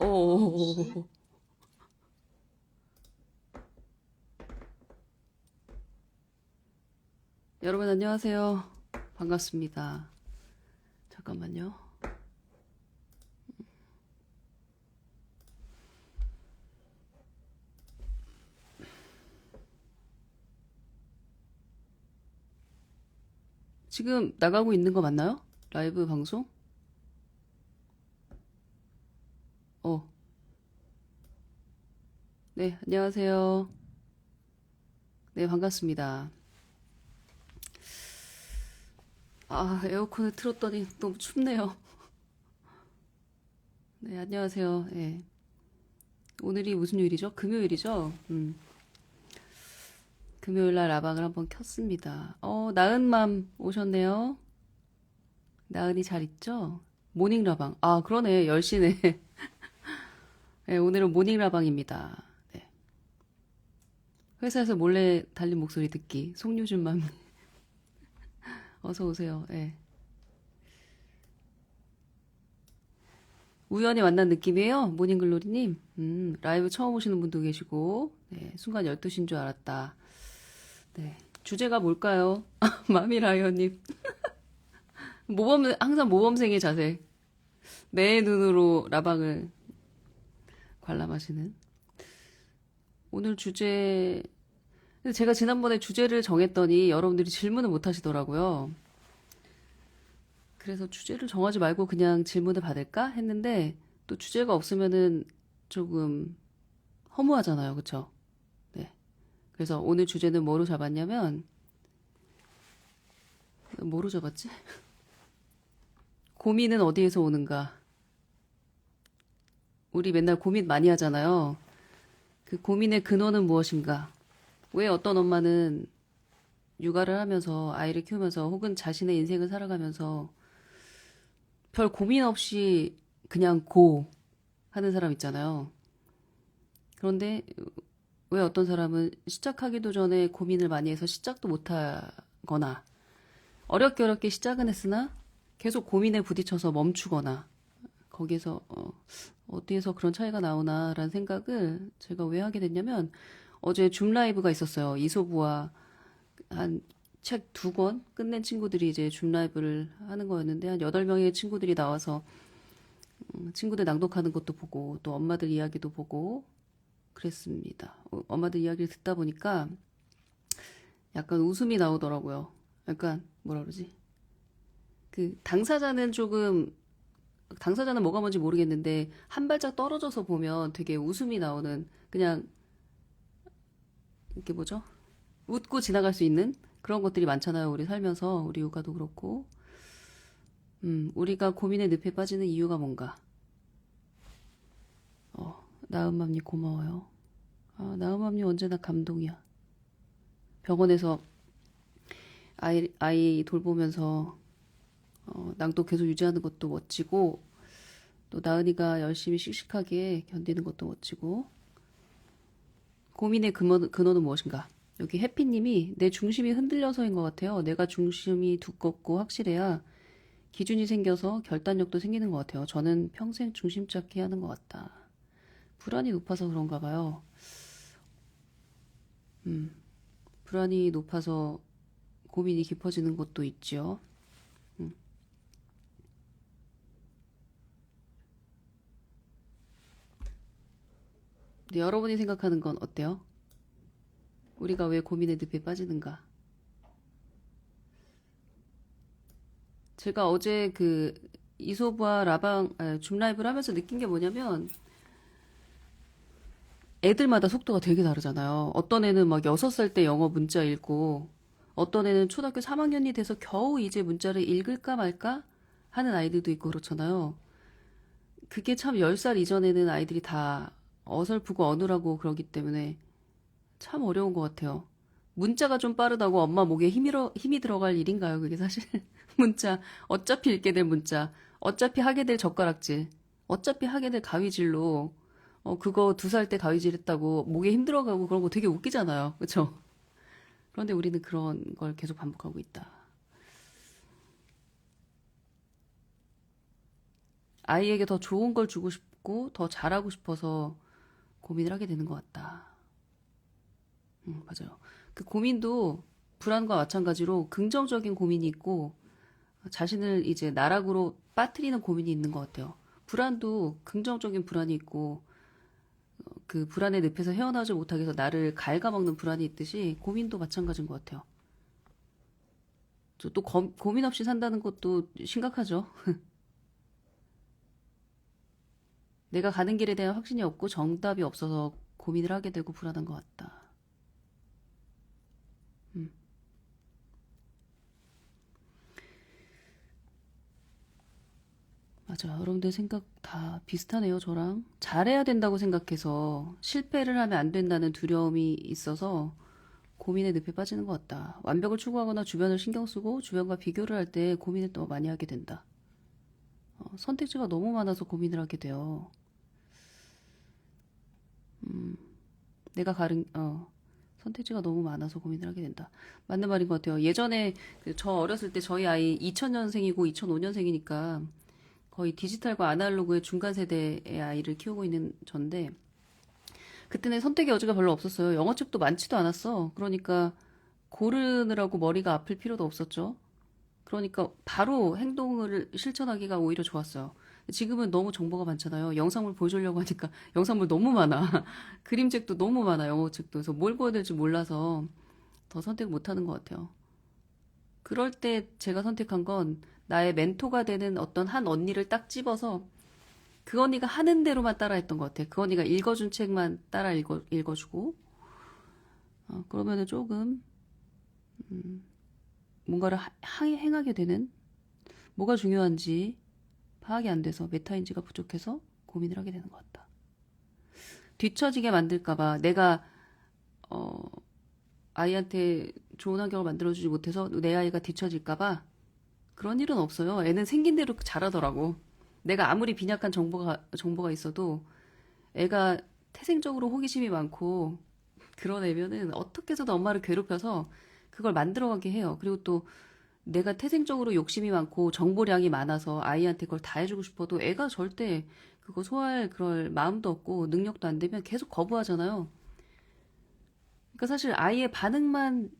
오. 여러분 안녕하세요. 반갑습니다. 잠깐만요. 지금 나가고 있는 거 맞나요? 라이브 방송? 어. 네, 안녕하세요. 네, 반갑습니다. 아, 에어컨을 틀었더니 너무 춥네요. 네, 안녕하세요. 네. 오늘이 무슨 요일이죠? 금요일이죠? 금요일 날 라방을 한번 켰습니다. 나은맘 오셨네요. 나은이 잘 있죠? 모닝 라방. 아, 그러네. 10시네. 네, 오늘은 모닝 라방입니다. 네. 회사에서 몰래 달린 목소리 듣기. 송유준맘. 어서 오세요. 네. 우연히 만난 느낌이에요? 모닝글로리님. 라이브 처음 오시는 분도 계시고, 네, 순간 12시인 줄 알았다. 네. 주제가 뭘까요? 마미라이언님. 항상 모범생의 자세. 내 눈으로 라방을 관람하시는. 오늘 주제, 제가 지난번에 주제를 정했더니 여러분들이 질문을 못 하시더라고요. 그래서 주제를 정하지 말고 그냥 질문을 받을까 했는데 또 주제가 없으면은 조금 허무하잖아요. 그쵸? 네. 그래서 오늘 주제는 뭐로 잡았냐면, 뭐로 잡았지? 고민은 어디에서 오는가? 우리 맨날 고민 많이 하잖아요. 그 고민의 근원은 무엇인가? 왜 어떤 엄마는 육아를 하면서 아이를 키우면서 혹은 자신의 인생을 살아가면서 별 고민 없이 그냥 고 하는 사람 있잖아요. 그런데 왜 어떤 사람은 시작하기도 전에 고민을 많이 해서 시작도 못 하거나 어렵게 어렵게 시작은 했으나 계속 고민에 부딪혀서 멈추거나 거기에서 어디에서 그런 차이가 나오나라는 생각을 제가 왜 하게 됐냐면 어제 줌 라이브가 있었어요. 이소부와 한 책 2권 끝낸 친구들이 이제 줌 라이브를 하는 거였는데 한 8명의 친구들이 나와서 친구들 낭독하는 것도 보고 또 엄마들 이야기도 보고 그랬습니다. 엄마들 이야기를 듣다 보니까 약간 웃음이 나오더라고요. 약간 뭐라 그러지? 그 당사자는 뭐가 뭔지 모르겠는데 한 발짝 떨어져서 보면 되게 웃음이 나오는 그냥 이게 뭐죠? 웃고 지나갈 수 있는 그런 것들이 많잖아요. 우리 살면서 우리 육아도 그렇고 우리가 고민의 늪에 빠지는 이유가 뭔가? 나은맘님 고마워요. 아, 나은맘님 언제나 감동이야. 병원에서 아이 돌보면서 낭독 계속 유지하는 것도 멋지고 또 나은이가 열심히 씩씩하게 견디는 것도 멋지고 고민의 근원은 무엇인가? 여기 해피님이 내 중심이 흔들려서인 것 같아요. 내가 중심이 두껍고 확실해야 기준이 생겨서 결단력도 생기는 것 같아요. 저는 평생 중심 잡기 하는 것 같다. 불안이 높아서 그런가 봐요. 불안이 높아서 고민이 깊어지는 것도 있지요. 근데 여러분이 생각하는 건 어때요? 우리가 왜 고민의 늪에 빠지는가? 제가 어제 그 이소부와 줌 라이브를 하면서 느낀 게 뭐냐면 애들마다 속도가 되게 다르잖아요. 어떤 애는 막 6살 때 영어 문자 읽고 어떤 애는 초등학교 3학년이 돼서 겨우 이제 문자를 읽을까 말까 하는 아이들도 있고 그렇잖아요. 그게 참 10살 이전에는 아이들이 다 어설프고 어눌하고 그러기 때문에 참 어려운 것 같아요. 문자가 좀 빠르다고 엄마 목에 힘이 들어갈 일인가요? 그게 사실 문자 어차피 읽게 될 문자 어차피 하게 될 젓가락질 어차피 하게 될 가위질로 그거 2살 때 가위질 했다고 목에 힘 들어가고 그런 거 되게 웃기잖아요. 그쵸? 그런데 우리는 그런 걸 계속 반복하고 있다. 아이에게 더 좋은 걸 주고 싶고 더 잘하고 싶어서 고민을 하게 되는 것 같다. 맞아요. 그 고민도 불안과 마찬가지로 긍정적인 고민이 있고 자신을 이제 나락으로 빠뜨리는 고민이 있는 것 같아요. 불안도 긍정적인 불안이 있고 그 불안의 늪에서 헤어나오지 못하게 해서 나를 갉아먹는 불안이 있듯이 고민도 마찬가지인 것 같아요. 또 고민 없이 산다는 것도 심각하죠. 내가 가는 길에 대한 확신이 없고 정답이 없어서 고민을 하게 되고 불안한 것 같다. 음, 맞아. 여러분들 생각 다 비슷하네요, 저랑. 잘해야 된다고 생각해서 실패를 하면 안 된다는 두려움이 있어서 고민의 늪에 빠지는 것 같다. 완벽을 추구하거나 주변을 신경 쓰고 주변과 비교를 할 때 고민을 더 많이 하게 된다. 선택지가 너무 많아서 고민을 하게 돼요. 내가 선택지가 너무 많아서 고민을 하게 된다. 맞는 말인 것 같아요. 예전에 저 어렸을 때 저희 아이 2000년생이고 2005년생이니까 거의 디지털과 아날로그의 중간 세대의 아이를 키우고 있는 전데 그때는 선택의 여지가 별로 없었어요. 영어책도 많지도 않았어. 그러니까 고르느라고 머리가 아플 필요도 없었죠. 그러니까 바로 행동을 실천하기가 오히려 좋았어요. 지금은 너무 정보가 많잖아요. 영상물 보여주려고 하니까 영상물 너무 많아. 그림책도 너무 많아, 영어책도. 그래서 뭘 보여야 될지 몰라서 더 선택 못 하는 것 같아요. 그럴 때 제가 선택한 건 나의 멘토가 되는 어떤 한 언니를 딱 집어서 그 언니가 하는 대로만 따라했던 것 같아. 그 언니가 읽어준 책만 따라 읽어주고. 그러면은 조금 뭔가를 행하게 되는 뭐가 중요한지 파악이 안 돼서 메타인지가 부족해서 고민을 하게 되는 것 같다. 뒤처지게 만들까봐 내가 아이한테 좋은 환경을 만들어주지 못해서 내 아이가 뒤처질까봐 그런 일은 없어요. 애는 생긴 대로 잘하더라고. 내가 아무리 빈약한 정보가 있어도 애가 태생적으로 호기심이 많고 그런 애면은 어떻게 해서든 엄마를 괴롭혀서 그걸 만들어가게 해요. 그리고 또 내가 태생적으로 욕심이 많고 정보량이 많아서 아이한테 그걸 다 해주고 싶어도 애가 절대 그거 소화할 그럴 마음도 없고 능력도 안 되면 계속 거부하잖아요. 그러니까 사실 아이의 반응만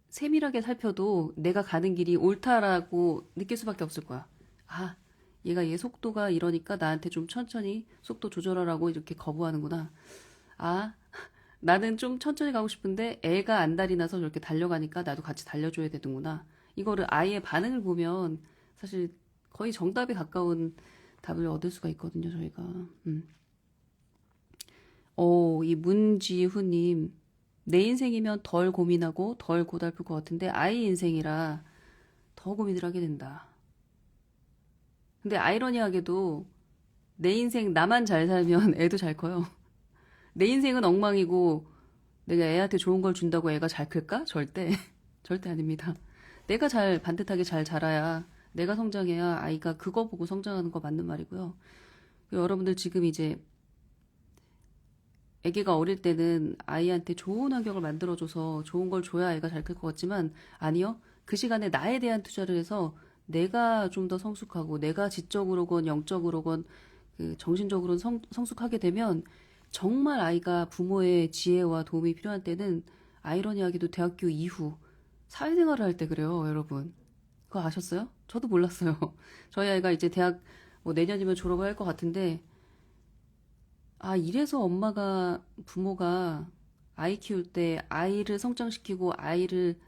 세밀하게 살펴도 내가 가는 길이 옳다라고 느낄 수밖에 없을 거야. 아, 얘 속도가 이러니까 나한테 좀 천천히 속도 조절하라고 이렇게 거부하는구나. 아, 나는 좀 천천히 가고 싶은데 애가 안달이 나서 저렇게 달려가니까 나도 같이 달려줘야 되는구나. 이거를 아이의 반응을 보면 사실 거의 정답에 가까운 답을 얻을 수가 있거든요, 저희가. 이 문지후님, 내 인생이면 덜 고민하고 덜 고달플 것 같은데 아이 인생이라 더 고민을 하게 된다. 근데 아이러니하게도 내 인생 나만 잘 살면 애도 잘 커요. 내 인생은 엉망이고 내가 애한테 좋은 걸 준다고 애가 잘 클까? 절대. 절대 아닙니다. 내가 반듯하게 잘 자라야 내가 성장해야 아이가 그거 보고 성장하는 거 맞는 말이고요. 여러분들 지금 이제 아기가 어릴 때는 아이한테 좋은 환경을 만들어줘서 좋은 걸 줘야 아이가 잘 클 것 같지만 아니요. 그 시간에 나에 대한 투자를 해서 내가 좀 더 성숙하고 내가 지적으로건 영적으로건 그 정신적으로는 성숙하게 되면 정말 아이가 부모의 지혜와 도움이 필요한 때는 아이러니하게도 대학교 이후 사회생활을 할 때 그래요, 여러분. 그거 아셨어요? 저도 몰랐어요. 저희 아이가 이제 대학 뭐 내년이면 졸업을 할 것 같은데 이래서 부모가 아이 키울 때 아이를 성장시키고 아이를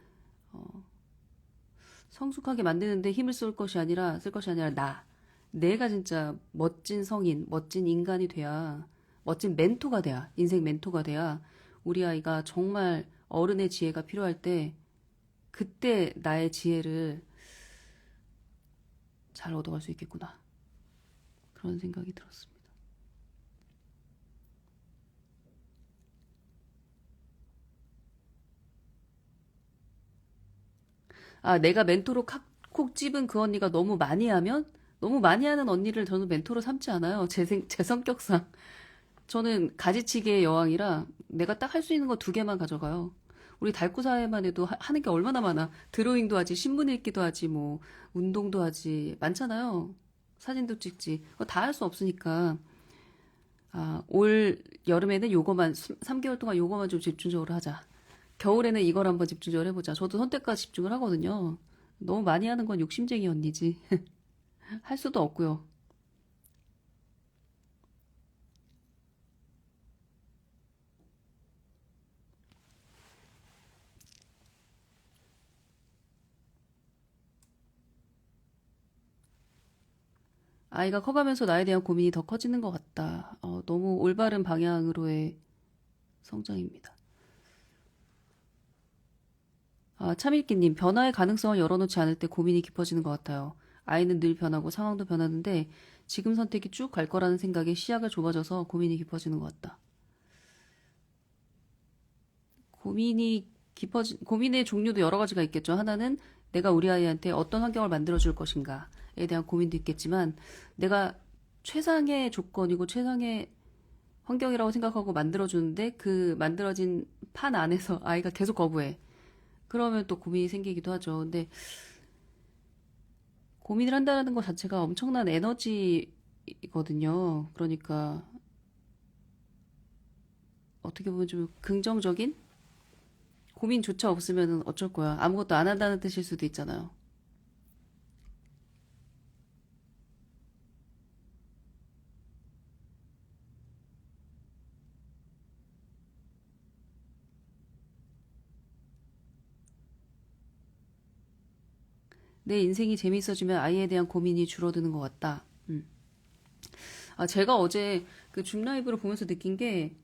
성숙하게 만드는데 힘을 쓸 것이 아니라 내가 진짜 멋진 성인, 멋진 인간이 돼야, 멋진 멘토가 돼야, 인생 멘토가 돼야 우리 아이가 정말 어른의 지혜가 필요할 때 그때 나의 지혜를 잘 얻어갈 수 있겠구나. 그런 생각이 들었습니다. 내가 멘토로 콕 집은 그 언니가 너무 많이 하면 너무 많이 하는 언니를 저는 멘토로 삼지 않아요. 제 성격상. 저는 가지치기의 여왕이라 내가 딱 할 수 있는 거 두 개만 가져가요. 우리 달구 사회만 해도 하는 게 얼마나 많아. 드로잉도 하지, 신문 읽기도 하지, 뭐 운동도 하지. 많잖아요. 사진도 찍지. 다 할 수 없으니까 올 여름에는 요거만, 3개월 동안 요거만 좀 집중적으로 하자. 겨울에는 이걸 한번 집중적으로 해보자. 저도 선택과 집중을 하거든요. 너무 많이 하는 건 욕심쟁이 언니지. 할 수도 없고요. 아이가 커가면서 나에 대한 고민이 더 커지는 것 같다. 너무 올바른 방향으로의 성장입니다. 참일기님, 변화의 가능성을 열어놓지 않을 때 고민이 깊어지는 것 같아요. 아이는 늘 변하고 상황도 변하는데 지금 선택이 쭉 갈 거라는 생각에 시야가 좁아져서 고민이 깊어지는 것 같다. 고민의 종류도 여러 가지가 있겠죠. 하나는 내가 우리 아이한테 어떤 환경을 만들어줄 것인가에 대한 고민도 있겠지만 내가 최상의 조건이고 최상의 환경이라고 생각하고 만들어주는데 그 만들어진 판 안에서 아이가 계속 거부해. 그러면 또 고민이 생기기도 하죠. 근데 고민을 한다는 것 자체가 엄청난 에너지거든요. 그러니까 어떻게 보면 좀 긍정적인 고민조차 없으면 어쩔 거야. 아무것도 안 한다는 뜻일 수도 있잖아요. 내 인생이 재밌어지면 아이에 대한 고민이 줄어드는 것 같다. 제가 어제 그 줌 라이브를 보면서 느낀 게,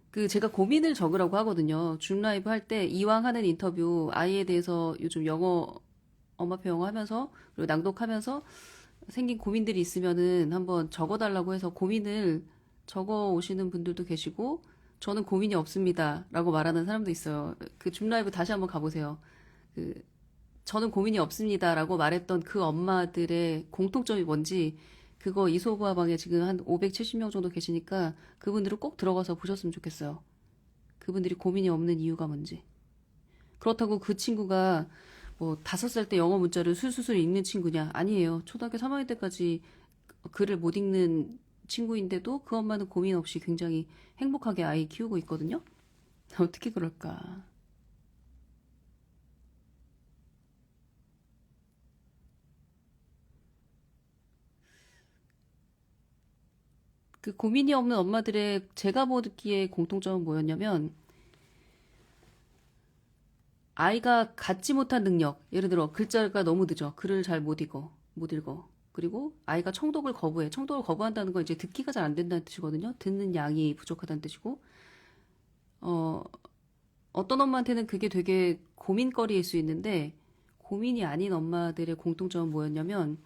그 제가 고민을 적으라고 하거든요. 줌 라이브 할 때 이왕 하는 인터뷰 아이에 대해서 요즘 엄마표 영어 하면서, 그리고 낭독하면서 생긴 고민들이 있으면은 한번 적어달라고 해서 고민을 적어 오시는 분들도 계시고, 저는 고민이 없습니다. 라고 말하는 사람도 있어요. 그 줌 라이브 다시 한번 가보세요. 그 저는 고민이 없습니다라고 말했던 그 엄마들의 공통점이 뭔지 그거 이소부화방에 지금 한 570명 정도 계시니까 그분들을 꼭 들어가서 보셨으면 좋겠어요. 그분들이 고민이 없는 이유가 뭔지. 그렇다고 그 친구가 뭐 5살 때 영어 문자를 술술술 읽는 친구냐? 아니에요. 초등학교 3학년 때까지 글을 못 읽는 친구인데도 그 엄마는 고민 없이 굉장히 행복하게 아이 키우고 있거든요. 어떻게 그럴까? 그 고민이 없는 엄마들의 제가 보기에 공통점은 뭐였냐면 아이가 갖지 못한 능력, 예를 들어 글자가 너무 늦어, 글을 잘 못 읽어. 그리고 아이가 청독을 거부해. 청독을 거부한다는 건 이제 듣기가 잘 안 된다는 뜻이거든요. 듣는 양이 부족하다는 뜻이고, 어, 어떤 엄마한테는 그게 되게 고민거리일 수 있는데 고민이 아닌 엄마들의 공통점은 뭐였냐면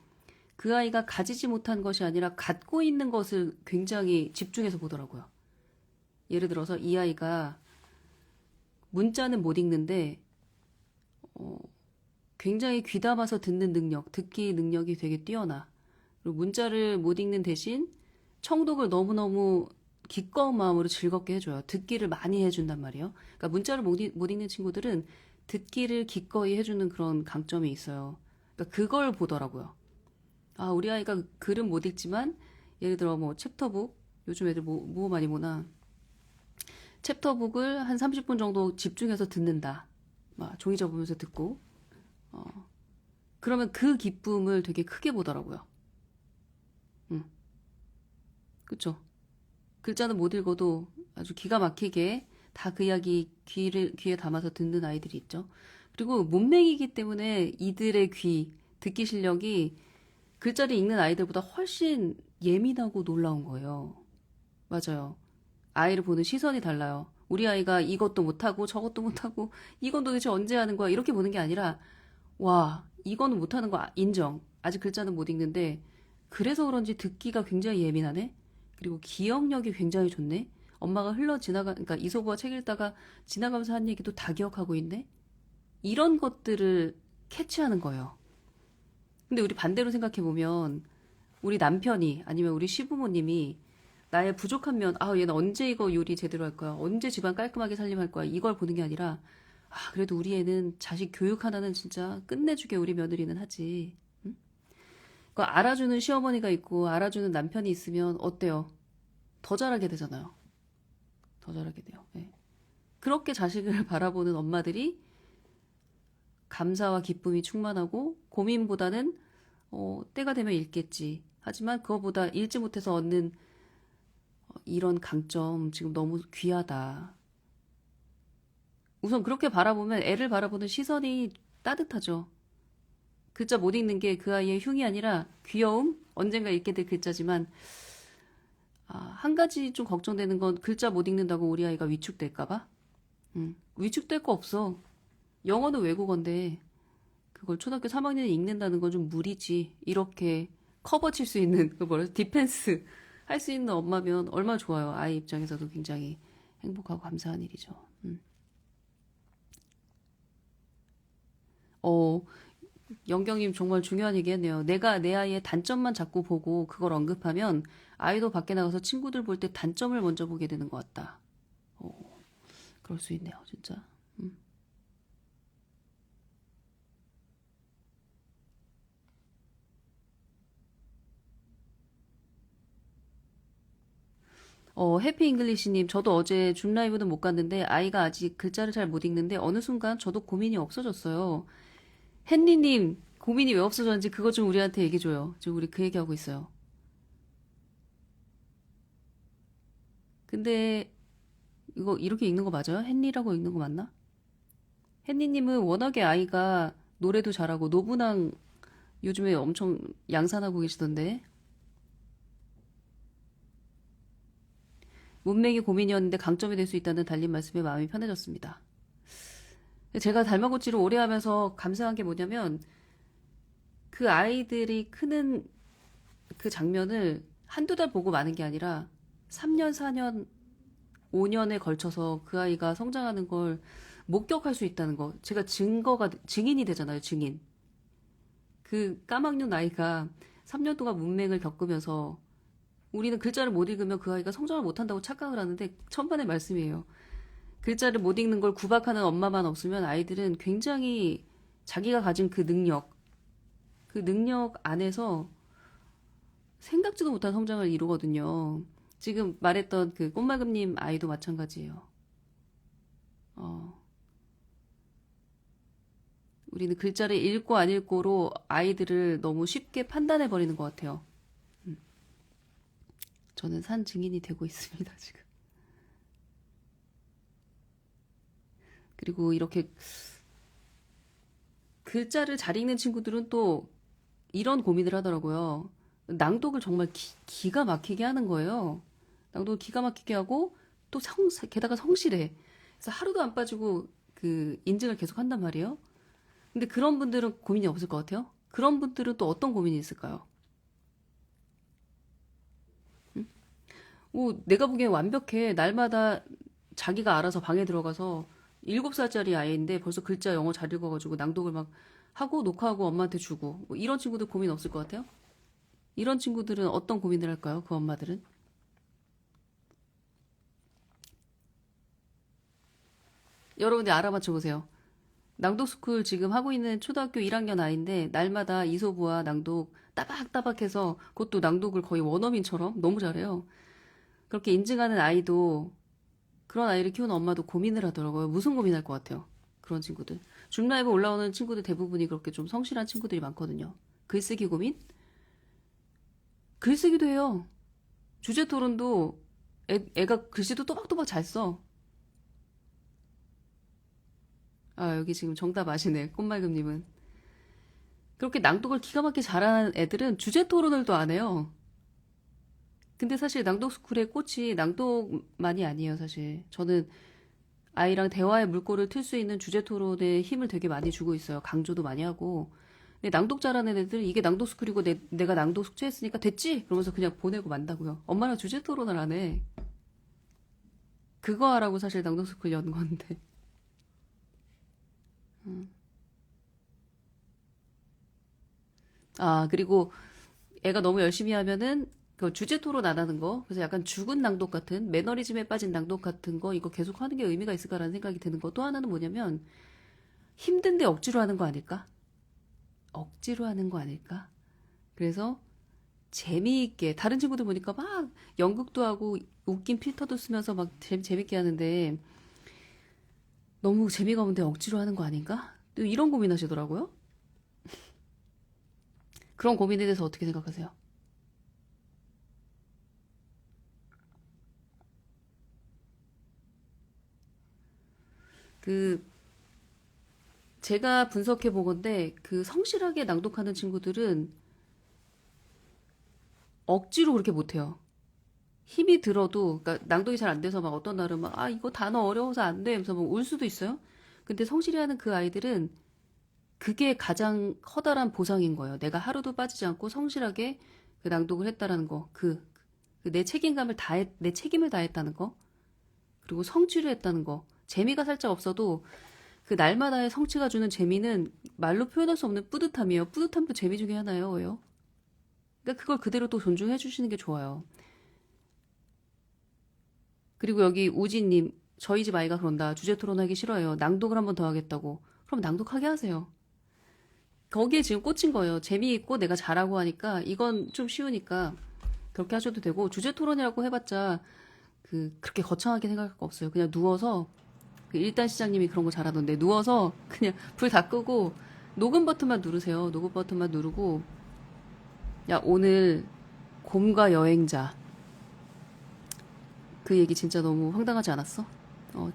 그 아이가 가지지 못한 것이 아니라 갖고 있는 것을 굉장히 집중해서 보더라고요. 예를 들어서 이 아이가 문자는 못 읽는데 굉장히 귀담아서 듣는 능력, 듣기 능력이 되게 뛰어나. 그리고 문자를 못 읽는 대신 청독을 너무너무 기꺼운 마음으로 즐겁게 해줘요. 듣기를 많이 해준단 말이에요. 그러니까 문자를 못 읽는 친구들은 듣기를 기꺼이 해주는 그런 강점이 있어요. 그러니까 그걸 보더라고요. 우리 아이가 글은 못 읽지만 예를 들어 뭐 챕터북, 요즘 애들 뭐 많이 보나. 챕터북을 한 30분 정도 집중해서 듣는다. 막 종이 접으면서 듣고. 그러면 그 기쁨을 되게 크게 보더라고요. 응, 그쵸? 글자는 못 읽어도 아주 기가 막히게 다 그 이야기 귀에 담아서 듣는 아이들이 있죠. 그리고 문맹이기 때문에 이들의 듣기 실력이 글자를 읽는 아이들보다 훨씬 예민하고 놀라운 거예요. 맞아요. 아이를 보는 시선이 달라요. 우리 아이가 이것도 못하고 저것도 못하고 이건 도대체 언제 하는 거야? 이렇게 보는 게 아니라 와, 이거는 못하는 거 인정. 아직 글자는 못 읽는데 그래서 그런지 듣기가 굉장히 예민하네. 그리고 기억력이 굉장히 좋네. 엄마가 그러니까 이소부가 책 읽다가 지나가면서 한 얘기도 다 기억하고 있네. 이런 것들을 캐치하는 거예요. 근데 우리 반대로 생각해 보면 우리 남편이 아니면 우리 시부모님이 나의 부족한 면, 얘는 언제 이거 요리 제대로 할 거야? 언제 집안 깔끔하게 살림할 거야? 이걸 보는 게 아니라 그래도 우리 애는 자식 교육 하나는 진짜 끝내주게 우리 며느리는 하지. 응? 그 알아주는 시어머니가 있고 알아주는 남편이 있으면 어때요? 더 잘하게 되잖아요. 더 잘하게 돼요. 예. 그렇게 자식을 바라보는 엄마들이 감사와 기쁨이 충만하고 고민보다는 때가 되면 읽겠지. 하지만 그거보다 읽지 못해서 얻는 이런 강점 지금 너무 귀하다. 우선 그렇게 바라보면 애를 바라보는 시선이 따뜻하죠. 글자 못 읽는 게 그 아이의 흉이 아니라 귀여움? 언젠가 읽게 될 글자지만 한 가지 좀 걱정되는 건 글자 못 읽는다고 우리 아이가 위축될까 봐? 위축될 거 없어. 영어는 외국어인데 그걸 초등학교 3학년에 읽는다는 건 좀 무리지. 이렇게 커버 칠 수 있는 그 뭐라 디펜스 할 수 있는 엄마면 얼마나 좋아요. 아이 입장에서도 굉장히 행복하고 감사한 일이죠. 어, 영경님 정말 중요한 얘기 했네요. 내가 내 아이의 단점만 자꾸 보고 그걸 언급하면 아이도 밖에 나가서 친구들 볼 때 단점을 먼저 보게 되는 것 같다. 그럴 수 있네요, 진짜. 해피 잉글리시님, 저도 어제 줌 라이브는 못 갔는데 아이가 아직 글자를 잘 못 읽는데 어느 순간 저도 고민이 없어졌어요. 헨리님, 고민이 왜 없어졌는지 그것 좀 우리한테 얘기해줘요. 지금 우리 그 얘기하고 있어요. 근데 이거 이렇게 읽는 거 맞아요? 헨리라고 읽는 거 맞나? 헨리님은 워낙에 아이가 노래도 잘하고 노분항 요즘에 엄청 양산하고 계시던데 문맥이 고민이었는데 강점이 될 수 있다는 달린 말씀에 마음이 편해졌습니다. 제가 달마고치를 오래 하면서 감사한 게 뭐냐면 그 아이들이 크는 그 장면을 한두 달 보고 마는 게 아니라 3년, 4년, 5년에 걸쳐서 그 아이가 성장하는 걸 목격할 수 있다는 거. 제가 증인이 되잖아요, 증인. 그 까막눈 아이가 3년 동안 문맹을 겪으면서 우리는 글자를 못 읽으면 그 아이가 성장을 못한다고 착각을 하는데 천만의 말씀이에요. 글자를 못 읽는 걸 구박하는 엄마만 없으면 아이들은 굉장히 자기가 가진 그 능력 안에서 생각지도 못한 성장을 이루거든요. 지금 말했던 그 꽃말금님 아이도 마찬가지예요. 어, 우리는 글자를 읽고 안 읽고로 아이들을 너무 쉽게 판단해버리는 것 같아요. 저는 산 증인이 되고 있습니다, 지금. 그리고 이렇게 글자를 잘 읽는 친구들은 또 이런 고민을 하더라고요. 낭독을 정말 기가 막히게 하는 거예요. 낭독을 기가 막히게 하고 또 게다가 성실해. 그래서 하루도 안 빠지고 그 인증을 계속 한단 말이에요. 근데 그런 분들은 고민이 없을 것 같아요. 그런 분들은 또 어떤 고민이 있을까요? 내가 보기엔 완벽해. 날마다 자기가 알아서 방에 들어가서 7살짜리 아이인데 벌써 글자 영어 잘 읽어가지고 낭독을 막 하고 녹화하고 엄마한테 주고 뭐 이런 친구들 고민 없을 것 같아요? 이런 친구들은 어떤 고민을 할까요? 그 엄마들은? 여러분들 알아맞혀 보세요. 낭독스쿨 지금 하고 있는 초등학교 1학년 아이인데 날마다 이소부와 낭독 따박따박해서 그것도 낭독을 거의 원어민처럼 너무 잘해요. 그렇게 인증하는 아이도 그런 아이를 키우는 엄마도 고민을 하더라고요. 무슨 고민할 것 같아요? 그런 친구들. 줌 라이브 올라오는 친구들 대부분이 그렇게 좀 성실한 친구들이 많거든요. 글쓰기 고민? 글쓰기도 해요. 주제 토론도 애가 글씨도 또박또박 잘 써. 여기 지금 정답 아시네. 꽃말금님은. 그렇게 낭독을 기가 막히게 잘하는 애들은 주제 토론을 또 안 해요. 근데 사실 낭독 스쿨의 꽃이 낭독만이 아니에요, 사실. 저는 아이랑 대화의 물꼬를 틀 수 있는 주제 토론에 힘을 되게 많이 주고 있어요. 강조도 많이 하고. 근데 낭독 잘하는 애들, 이게 낭독 스쿨이고 내가 낭독 숙제했으니까 됐지? 그러면서 그냥 보내고 만다고요. 엄마랑 주제 토론을 안 해. 그거 하라고 사실 낭독 스쿨 연 건데. 그리고 애가 너무 열심히 하면은 그 주제 토론 안 하는 거, 그래서 약간 죽은 낭독 같은, 매너리즘에 빠진 낭독 같은 거, 이거 계속 하는 게 의미가 있을까라는 생각이 드는 거. 또 하나는 뭐냐면, 힘든데 억지로 하는 거 아닐까? 억지로 하는 거 아닐까? 그래서 재미있게 다른 친구들 보니까 막 연극도 하고 웃긴 필터도 쓰면서 막 재밌게 하는데 너무 재미가 없는데 억지로 하는 거 아닌가? 또 이런 고민하시더라고요. 그런 고민에 대해서 어떻게 생각하세요? 그 제가 분석해 보건데 그 성실하게 낭독하는 친구들은 억지로 그렇게 못해요. 힘이 들어도 그러니까 낭독이 잘 안 돼서 막 어떤 날은 막 아 이거 단어 어려워서 안 돼. 하면서 막 울 수도 있어요. 근데 성실히 하는 그 아이들은 그게 가장 커다란 보상인 거예요. 내가 하루도 빠지지 않고 성실하게 그 낭독을 했다라는 거. 내 책임감을 내 책임을 다했다는 거. 그리고 성취를 했다는 거. 재미가 살짝 없어도 그 날마다의 성취가 주는 재미는 말로 표현할 수 없는 뿌듯함이에요. 뿌듯함도 재미 중에 하나예요. 그러니까 그걸 그대로 또 존중해 주시는 게 좋아요. 그리고 여기 우진님, 저희 집 아이가 그런다. 주제 토론하기 싫어요. 낭독을 한 번 더 하겠다고. 그럼 낭독하게 하세요. 거기에 지금 꽂힌 거예요. 재미있고 내가 잘하고 하니까 이건 좀 쉬우니까 그렇게 하셔도 되고 주제 토론이라고 해봤자 그렇게 거창하게 생각할 거 없어요. 그냥 누워서 그 일단 시장님이 그런 거 잘하던데 누워서 그냥 불 다 끄고 녹음 버튼만 누르세요. 녹음 버튼만 누르고 야 오늘 곰과 여행자 그 얘기 진짜 너무 황당하지 않았어? 어,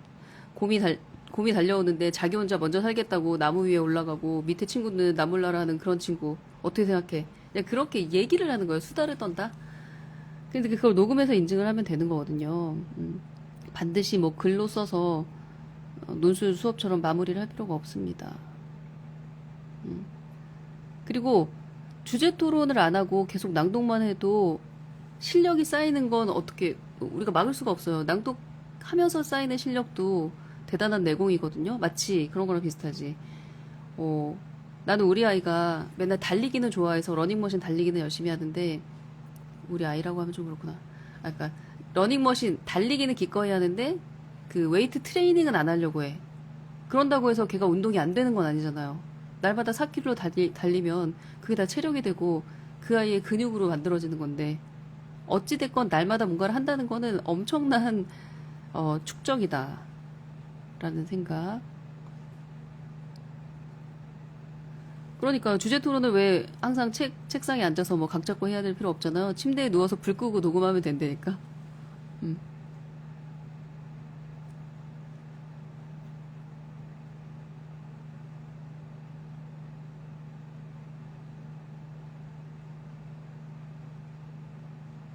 곰이 달 곰이 달려오는데 자기 혼자 먼저 살겠다고 나무 위에 올라가고 밑에 친구는 나 몰라라 하는 그런 친구 어떻게 생각해? 그냥 그렇게 얘기를 하는 거예요. 수다를 떤다. 근데 그걸 녹음해서 인증을 하면 되는 거거든요. 반드시 뭐 글로 써서 논술 수업처럼 마무리를 할 필요가 없습니다. 그리고 주제 토론을 안 하고 계속 낭독만 해도 실력이 쌓이는 건 어떻게 우리가 막을 수가 없어요. 낭독하면서 쌓이는 실력도 대단한 내공이거든요. 마치 그런 거랑 비슷하지. 어, 나는 우리 아이가 맨날 달리기는 좋아해서 러닝머신 달리기는 열심히 하는데 우리 아이라고 하면 좀 그렇구나. 아, 그러니까 러닝머신 달리기는 기꺼이 하는데 그 웨이트 트레이닝은 안 하려고 해. 그런다고 해서 걔가 운동이 안 되는 건 아니잖아요. 날마다 4km 달리면 그게 다 체력이 되고 그 아이의 근육으로 만들어지는 건데 어찌됐건 날마다 뭔가를 한다는 거는 엄청난 축적이다라는 생각. 그러니까 주제 토론을 왜 항상 책상에 앉아서 뭐 각 잡고 해야 될 필요 없잖아요. 침대에 누워서 불 끄고 녹음하면 된다니까. 음.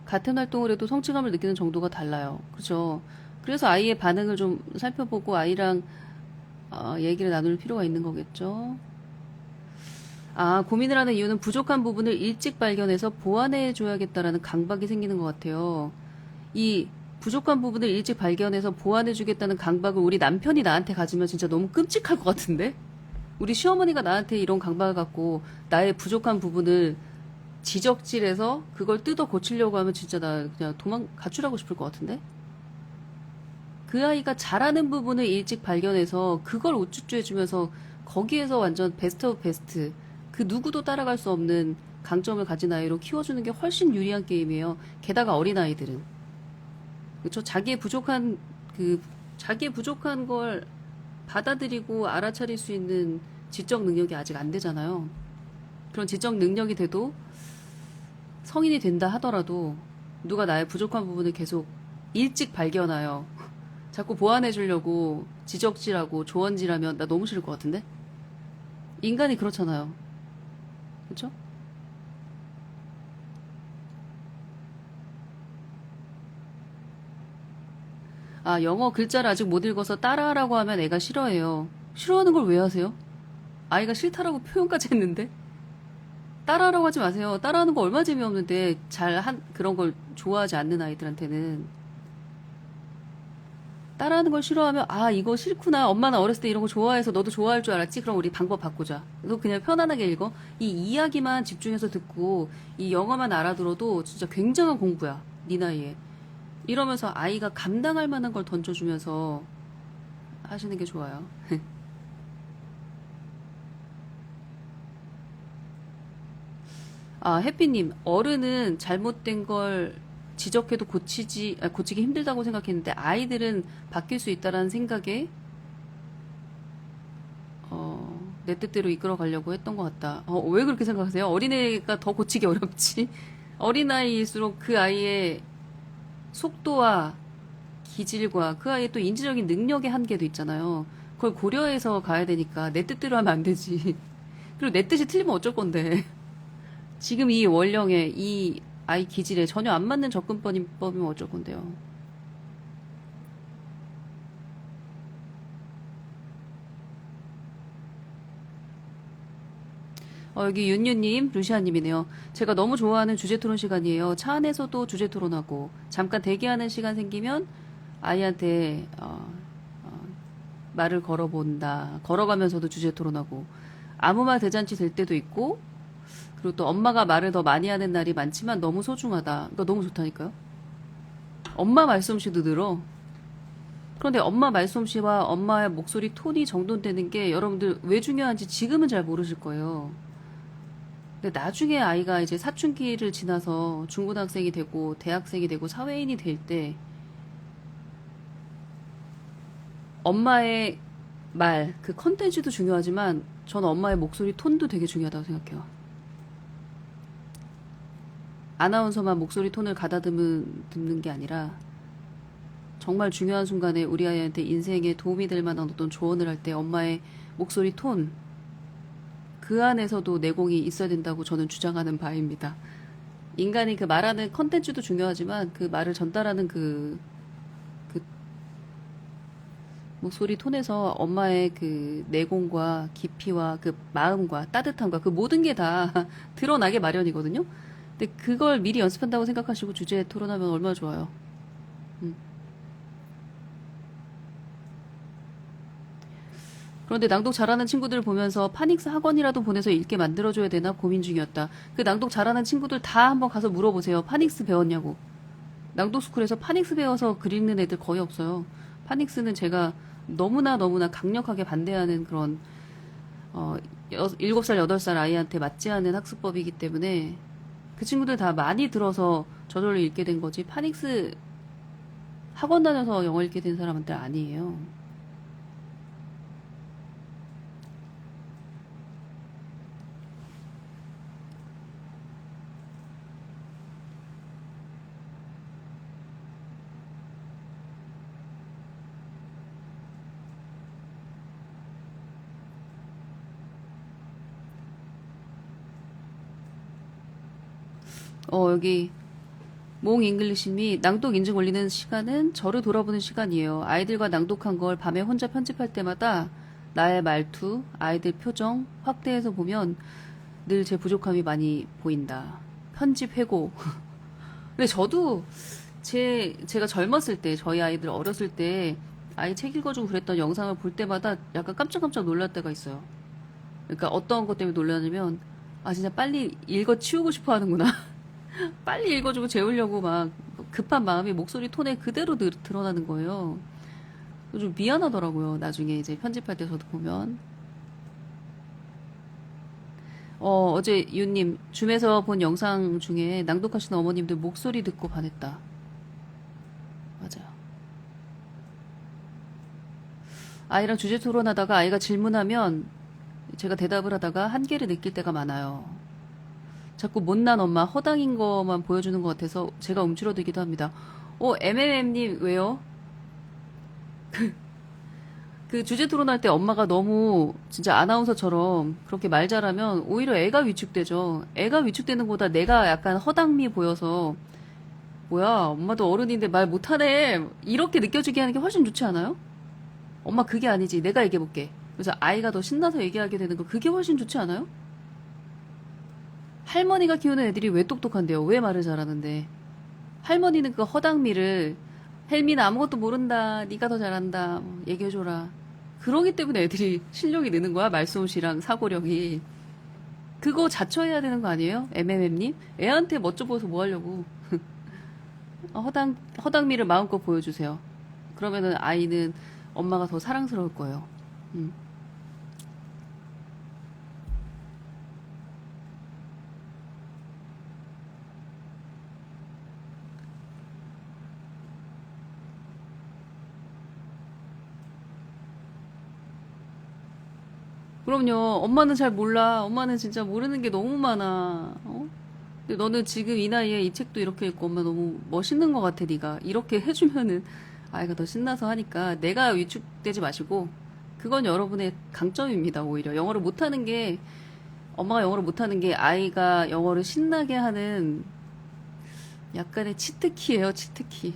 같은 활동을 해도 성취감을 느끼는 정도가 달라요. 그죠? 그래서 아이의 반응을 좀 살펴보고 아이랑 얘기를 나눌 필요가 있는 거겠죠. 아, 고민을 하는 이유는 부족한 부분을 일찍 발견해서 보완해 줘야겠다라는 강박이 생기는 것 같아요. 이 부족한 부분을 일찍 발견해서 보완해 주겠다는 강박을 우리 남편이 나한테 가지면 진짜 너무 끔찍할 것 같은데? 우리 시어머니가 나한테 이런 강박을 갖고 나의 부족한 부분을 지적질해서 그걸 뜯어 고치려고 하면 진짜 나 그냥 가출하고 싶을 것 같은데? 그 아이가 잘하는 부분을 일찍 발견해서 그걸 우쭈쭈해주면서 거기에서 완전 베스트 오브 베스트 그 누구도 따라갈 수 없는 강점을 가진 아이로 키워주는 게 훨씬 유리한 게임이에요. 게다가 어린아이들은. 그쵸? 자기의 부족한 걸 받아들이고 알아차릴 수 있는 지적 능력이 아직 안 되잖아요. 그런 지적 능력이 돼도 성인이 된다 하더라도 누가 나의 부족한 부분을 계속 일찍 발견하여 자꾸 보완해 주려고 지적질하고 조언질하면 나 너무 싫을 것 같은데? 인간이 그렇잖아요. 그쵸? 아, 영어 글자를 아직 못 읽어서 따라하라고 하면 애가 싫어해요. 싫어하는 걸 왜 하세요? 아이가 싫다라고 표현까지 했는데? 따라하라고 하지 마세요. 따라하는 거 얼마 재미없는데 그런 걸 좋아하지 않는 아이들한테는. 따라하는 걸 싫어하면 아 이거 싫구나 엄마는 어렸을 때 이런 거 좋아해서 너도 좋아할 줄 알았지 그럼 우리 방법 바꾸자 너 그냥 편안하게 읽어 이 이야기만 집중해서 듣고 이 영어만 알아들어도 진짜 굉장한 공부야 네 나이에 이러면서 아이가 감당할 만한 걸 던져주면서 하시는 게 좋아요 아, 해피님, 어른은 잘못된 걸 지적해도 고치기 힘들다고 생각했는데, 아이들은 바뀔 수 있다라는 생각에, 내 뜻대로 이끌어 가려고 했던 것 같다. 왜 그렇게 생각하세요? 어린애가 더 고치기 어렵지. 어린아이일수록 그 아이의 속도와 기질과 그 아이의 또 인지적인 능력의 한계도 있잖아요. 그걸 고려해서 가야 되니까 내 뜻대로 하면 안 되지. 그리고 내 뜻이 틀리면 어쩔 건데. 지금 이 원령에 이 아이 기질에 전혀 안 맞는 접근법이면 어쩔 건데요. 여기 윤유님, 루시아님이네요. 제가 너무 좋아하는 주제 토론 시간이에요. 차 안에서도 주제 토론하고 잠깐 대기하는 시간 생기면 아이한테 말을 걸어본다. 걸어가면서도 주제 토론하고 아무 말 대잔치 될 때도 있고 그리고 또 엄마가 말을 더 많이 하는 날이 많지만 너무 소중하다. 이거 너무 좋다니까요. 엄마 말솜씨도 늘어. 그런데 엄마 말솜씨와 엄마의 목소리 톤이 정돈되는 게 여러분들 왜 중요한지 지금은 잘 모르실 거예요. 근데 나중에 아이가 이제 사춘기를 지나서 중고등학생이 되고 대학생이 되고 사회인이 될 때 엄마의 말, 그 컨텐츠도 중요하지만 저는 엄마의 목소리 톤도 되게 중요하다고 생각해요. 아나운서만 목소리 톤을 듣는 게 아니라 정말 중요한 순간에 우리 아이한테 인생에 도움이 될 만한 어떤 조언을 할 때 엄마의 목소리 톤, 그 안에서도 내공이 있어야 된다고 저는 주장하는 바입니다. 인간이 그 말하는 컨텐츠도 중요하지만 그 말을 전달하는 그 목소리 톤에서 엄마의 그 내공과 깊이와 그 마음과 따뜻함과 그 모든 게 다 드러나게 마련이거든요. 근데 그걸 미리 연습한다고 생각하시고 주제 토론하면 얼마나 좋아요. 음. 그런데 낭독 잘하는 친구들 보면서 파닉스 학원이라도 보내서 읽게 만들어줘야 되나 고민 중이었다. 그 낭독 잘하는 친구들 다 한번 가서 물어보세요. 파닉스 배웠냐고. 낭독 스쿨에서 파닉스 배워서 글 읽는 애들 거의 없어요. 파닉스는 제가 너무나 강력하게 반대하는 그런 7살, 8살 아이한테 맞지 않은 학습법이기 때문에 그 친구들 다 많이 들어서 저절로 읽게 된 거지 파닉스 학원 다녀서 영어 읽게 된 사람한테 아니에요. 여기 몽 잉글리시님이 낭독 인증 올리는 시간은 저를 돌아보는 시간이에요. 아이들과 낭독한 걸 밤에 혼자 편집할 때마다 나의 말투, 아이들 표정 확대해서 보면 늘 제 부족함이 많이 보인다. 편집 회고. 근데 저도 제가 젊었을 때, 저희 아이들 어렸을 때 아이 책 읽어주고 그랬던 영상을 볼 때마다 약간 깜짝깜짝 놀랄 때가 있어요. 그러니까 어떤 것 때문에 놀라냐면 아 진짜 빨리 읽어 치우고 싶어 하는구나. 빨리 읽어주고 재우려고 막 급한 마음이 목소리 톤에 그대로 드러나는 거예요. 좀 미안하더라고요. 나중에 이제 편집할 때 저도 보면. 어제 유님 줌에서 본 영상 중에 낭독하시는 어머님들 목소리 듣고 반했다. 맞아요. 아이랑 주제 토론하다가 아이가 질문하면 제가 대답을 하다가 한계를 느낄 때가 많아요. 자꾸 못난 엄마, 허당인 것만 보여주는 것 같아서 제가 움츠러들기도 합니다. MMM님 왜요? 그 주제 토론할 때 엄마가 너무 진짜 아나운서처럼 그렇게 말 잘하면 오히려 애가 위축되죠. 애가 위축되는 것보다 내가 약간 허당미 보여서 뭐야 엄마도 어른인데 말 못하네 이렇게 느껴지게 하는 게 훨씬 좋지 않아요? 엄마 그게 아니지 내가 얘기해볼게. 그래서 아이가 더 신나서 얘기하게 되는 거 그게 훨씬 좋지 않아요? 할머니가 키우는 애들이 왜 똑똑한데요? 왜 말을 잘하는데? 할머니는 그 허당미를 헬미는 아무것도 모른다. 네가 더 잘한다. 얘기해줘라. 그러기 때문에 애들이 실력이 느는 거야. 말솜씨랑 사고력이. 그거 자처해야 되는 거 아니에요? MMM님? 애한테 멋져 보여서 뭐 하려고. 허당미를 마음껏 보여주세요. 그러면은 아이는 엄마가 더 사랑스러울 거예요. 음. 그럼요. 엄마는 잘 몰라. 엄마는 진짜 모르는 게 너무 많아. 어? 근데 너는 지금 이 나이에 이 책도 이렇게 읽고 엄마 너무 멋있는 것 같아, 네가. 이렇게 해주면은 아이가 더 신나서 하니까 내가 위축되지 마시고 그건 여러분의 강점입니다, 오히려. 영어를 못하는 게 엄마가 영어를 못하는 게 아이가 영어를 신나게 하는 약간의 치트키예요, 치트키.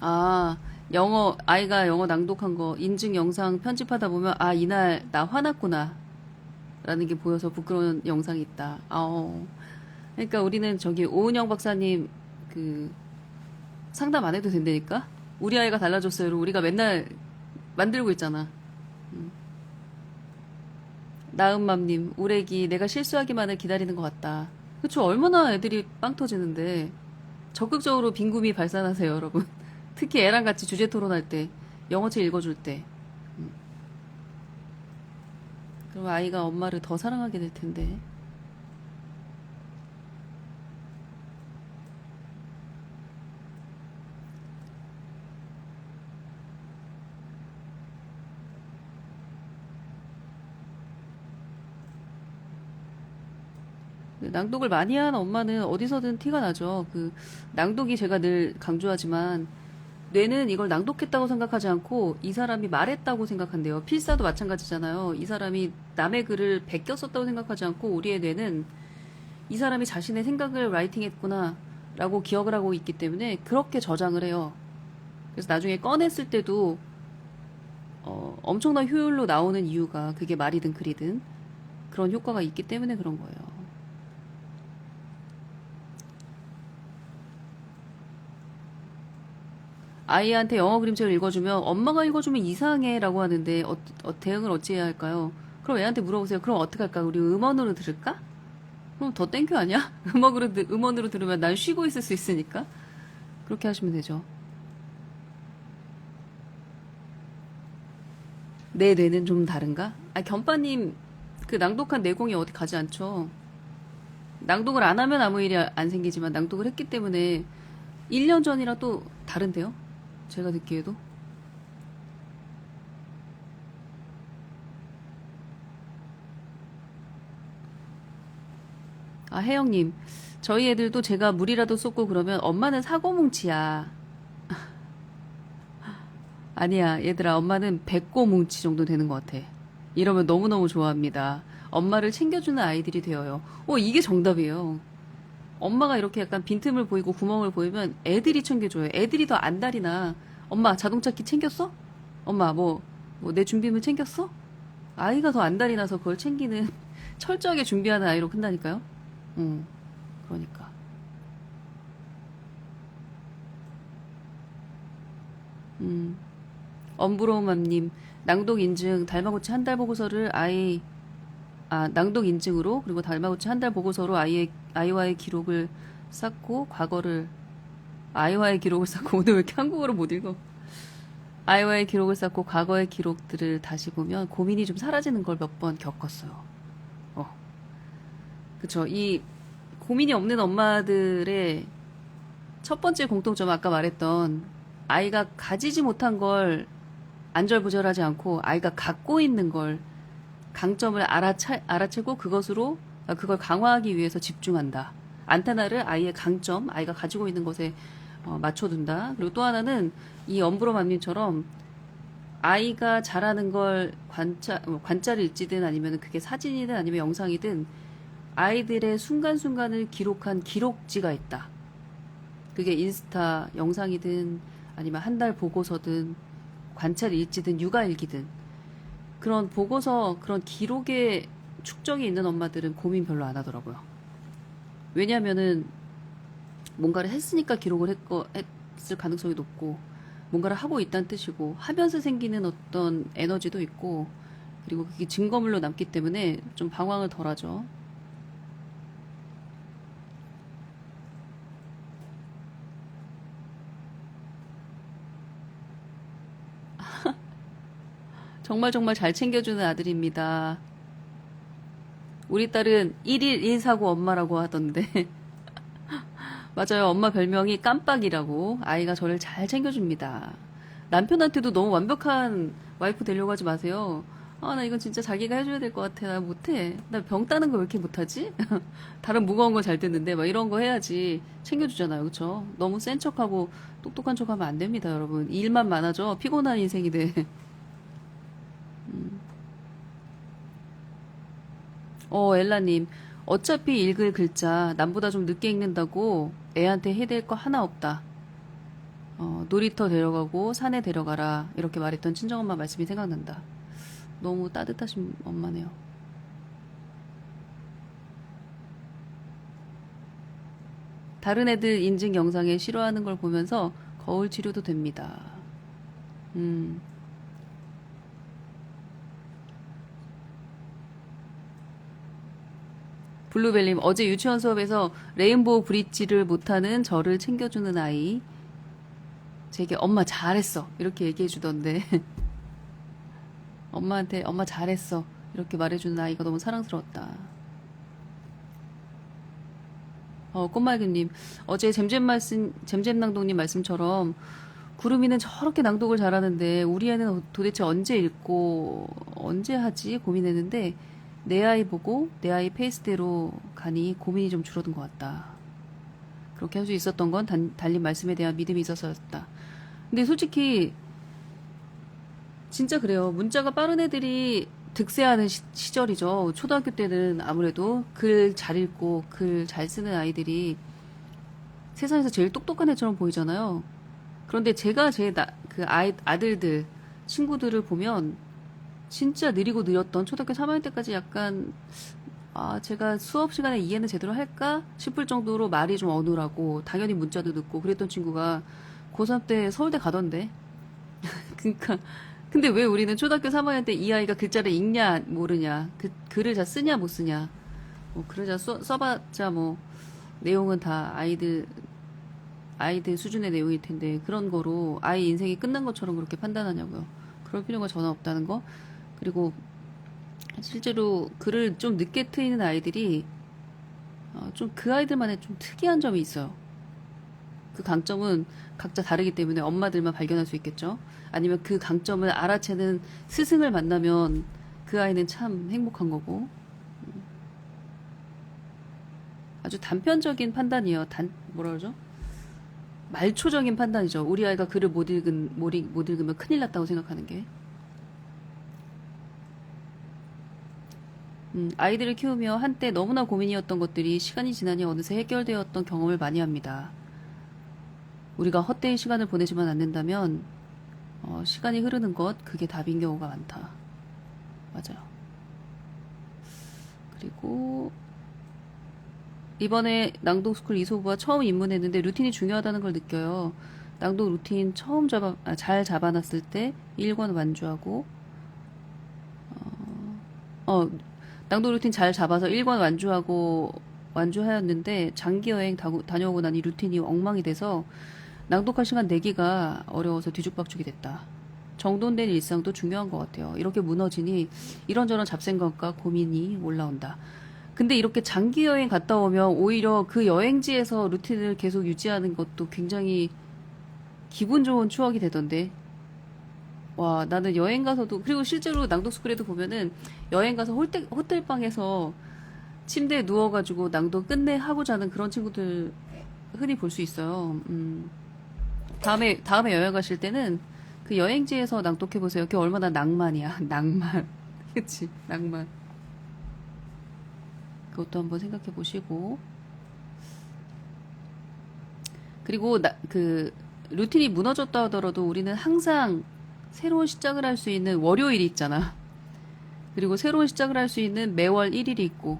아, 아이가 영어 낭독한 거 인증 영상 편집하다 보면, 아, 이날 나 화났구나. 라는 게 보여서 부끄러운 영상이 있다. 그러니까 우리는 저기 오은영 박사님 그 상담 안 해도 된다니까? 우리 아이가 달라졌어요. 우리가 맨날 만들고 있잖아. 나은맘님, 우레기, 내가 실수하기만을 기다리는 것 같다. 그쵸? 얼마나 애들이 빵 터지는데. 적극적으로 빈구미 발산하세요, 여러분. 특히 애랑 같이 주제 토론할 때, 영어책 읽어줄 때. 그럼 아이가 엄마를 더 사랑하게 될 텐데. 낭독을 많이 하는 엄마는 어디서든 티가 나죠. 낭독이 제가 늘 강조하지만, 뇌는 이걸 낭독했다고 생각하지 않고 이 사람이 말했다고 생각한대요. 필사도 마찬가지잖아요. 이 사람이 남의 글을 베껴 썼다고 생각하지 않고 우리의 뇌는 이 사람이 자신의 생각을 라이팅했구나 라고 기억을 하고 있기 때문에 그렇게 저장을 해요. 그래서 나중에 꺼냈을 때도 엄청난 효율로 나오는 이유가 그게 말이든 글이든 그런 효과가 있기 때문에 그런 거예요. 아이한테 영어 그림책을 읽어주면 엄마가 읽어주면 이상해 라고 하는데 대응을 어찌 해야 할까요? 그럼 애한테 물어보세요. 그럼 어떻게 할까? 우리 음원으로 들을까? 그럼 더 땡큐 아니야? 음원으로 들으면 난 쉬고 있을 수 있으니까. 그렇게 하시면 되죠. 내 뇌는 좀 다른가? 아, 견빠님, 그 낭독한 내공이 어디 가지 않죠? 낭독을 안 하면 아무 일이 안 생기지만 낭독을 했기 때문에 1년 전이랑 또 다른데요? 제가 듣기에도. 아, 혜영님. 저희 애들도 제가 물이라도 쏟고 그러면 엄마는 사고뭉치야. 아니야, 얘들아, 엄마는 백고뭉치 정도 되는 것 같아. 이러면 너무너무 좋아합니다. 엄마를 챙겨주는 아이들이 되어요. 이게 정답이에요. 엄마가 이렇게 약간 빈틈을 보이고 구멍을 보이면 애들이 챙겨줘요. 애들이 더 안달이나, 엄마 자동차 키 챙겼어? 엄마 내 준비물 챙겼어? 아이가 더 안달이 나서 그걸 챙기는 철저하게 준비하는 아이로 큰다니까요. 응, 그러니까. 엄브로맘님, 낭독 인증, 달마고치 한 달 보고서를 낭독 인증으로, 그리고 달마고치 한 달 보고서로 아이와의 기록을 쌓고, 아이와의 기록을 쌓고, 오늘 왜 이렇게 한국어로 못 읽어? 아이와의 기록을 쌓고, 과거의 기록들을 다시 보면 고민이 좀 사라지는 걸 몇 번 겪었어요. 어, 그쵸. 이 고민이 없는 엄마들의 첫 번째 공통점 아까 말했던 아이가 가지지 못한 걸 안절부절하지 않고 아이가 갖고 있는 걸 강점을 알아채고 그걸 강화하기 위해서 집중한다. 안테나를 아이의 강점, 아이가 가지고 있는 것에 맞춰둔다. 그리고 또 하나는 이 엄브로맘님처럼 아이가 잘하는 걸 관찰을 일지든 아니면 그게 사진이든 아니면 영상이든 아이들의 순간순간을 기록한 기록지가 있다. 그게 인스타 영상이든 아니면 한 달 보고서든 관찰 일지든 육아일기든 그런 보고서 그런 기록에 축적이 있는 엄마들은 고민 별로 안 하더라고요. 왜냐면은 뭔가를 했으니까 했을 가능성이 높고 뭔가를 하고 있다는 뜻이고 하면서 생기는 어떤 에너지도 있고 그리고 그게 증거물로 남기 때문에 좀 방황을 덜 하죠. 정말 정말 잘 챙겨주는 아들입니다. 우리 딸은 1일 1사고 엄마라고 하던데. 맞아요. 엄마 별명이 깜빡이라고. 아이가 저를 잘 챙겨줍니다. 남편한테도 너무 완벽한 와이프 되려고 하지 마세요. 아, 나 이건 진짜 자기가 해줘야 될 것 같아. 나 못해. 나 병 따는 거 왜 이렇게 못하지? 다른 무거운 거 잘 듣는데, 막 이런 거 해야지 챙겨주잖아요. 그쵸? 너무 센 척하고 똑똑한 척하면 안 됩니다, 여러분. 일만 많아져. 피곤한 인생이 돼. 엘라님. 어차피 읽을 글자, 남보다 좀 늦게 읽는다고 애한테 해댈 거 하나 없다. 놀이터 데려가고 산에 데려가라. 이렇게 말했던 친정엄마 말씀이 생각난다. 너무 따뜻하신 엄마네요. 다른 애들 인증 영상에 싫어하는 걸 보면서 거울 치료도 됩니다. 음. 블루벨님, 어제 유치원 수업에서 레인보우 브릿지를 못하는 저를 챙겨주는 아이. 제게 엄마 잘했어. 이렇게 얘기해 주던데. 엄마한테 엄마 잘했어. 이렇게 말해주는 아이가 너무 사랑스러웠다. 꽃말귀님, 어제 잼잼낭독님 말씀처럼 구름이는 저렇게 낭독을 잘하는데 우리 애는 도대체 언제 읽고 언제 하지 고민했는데 내 아이 보고 내 아이 페이스대로 가니 고민이 좀 줄어든 것 같다. 그렇게 할 수 있었던 건 달님 말씀에 대한 믿음이 있어서였다. 근데 솔직히 진짜 그래요. 문자가 빠른 애들이 득세하는 시절이죠. 초등학교 때는 아무래도 글 잘 읽고 글 잘 쓰는 아이들이 세상에서 제일 똑똑한 애처럼 보이잖아요. 그런데 제가 아들들, 친구들을 보면 진짜 느리고 느렸던 초등학교 3학년 때까지 약간 제가 수업 시간에 이해는 제대로 할까 싶을 정도로 말이 좀 어눌하고 당연히 문자도 늦고 그랬던 친구가 고3 때 서울대 가던데. 그러니까 근데 왜 우리는 초등학교 3학년 때 이 아이가 글자를 읽냐 모르냐 글을 잘 쓰냐 못 쓰냐 글을 잘 써봤자 내용은 다 아이들 수준의 내용일 텐데 그런 거로 아이 인생이 끝난 것처럼 그렇게 판단하냐고요. 그럴 필요가 전혀 없다는 거. 그리고 실제로 글을 좀 늦게 트이는 아이들이 좀 그 아이들만의 좀 특이한 점이 있어요. 그 강점은 각자 다르기 때문에 엄마들만 발견할 수 있겠죠. 아니면 그 강점을 알아채는 스승을 만나면 그 아이는 참 행복한 거고. 아주 단편적인 판단이에요. 뭐라 그러죠? 말초적인 판단이죠. 우리 아이가 글을 못 읽으면 큰일 났다고 생각하는 게. 아이들을 키우며 한때 너무나 고민이었던 것들이 시간이 지나니 어느새 해결되었던 경험을 많이 합니다. 우리가 헛되이 시간을 보내지만 않는다면 시간이 흐르는 것 그게 답인 경우가 많다. 맞아요. 그리고 이번에 낭독스쿨 이소부와 처음 입문했는데 루틴이 중요하다는 걸 느껴요. 낭독 루틴 처음 잘 잡아놨을 때 1권 완주하고 낭독 루틴 잘 잡아서 1권 완주하였는데 장기 여행 다녀오고 나니 루틴이 엉망이 돼서 낭독할 시간 내기가 어려워서 뒤죽박죽이 됐다. 정돈된 일상도 중요한 것 같아요. 이렇게 무너지니 이런저런 잡생각과 고민이 올라온다. 근데 이렇게 장기 여행 갔다 오면 오히려 그 여행지에서 루틴을 계속 유지하는 것도 굉장히 기분 좋은 추억이 되던데. 와, 나는 여행 가서도, 그리고 실제로 낭독스쿨에도 보면은 여행 가서 호텔방에서 침대에 누워가지고 낭독 끝내 하고 자는 그런 친구들 흔히 볼 수 있어요. 다음에 여행 가실 때는 그 여행지에서 낭독해보세요. 그게 얼마나 낭만이야. 낭만. 그치, 낭만. 그것도 한번 생각해 보시고. 그리고 루틴이 무너졌다 하더라도 우리는 항상 새로운 시작을 할 수 있는 월요일이 있잖아. 그리고 새로운 시작을 할 수 있는 매월 1일이 있고,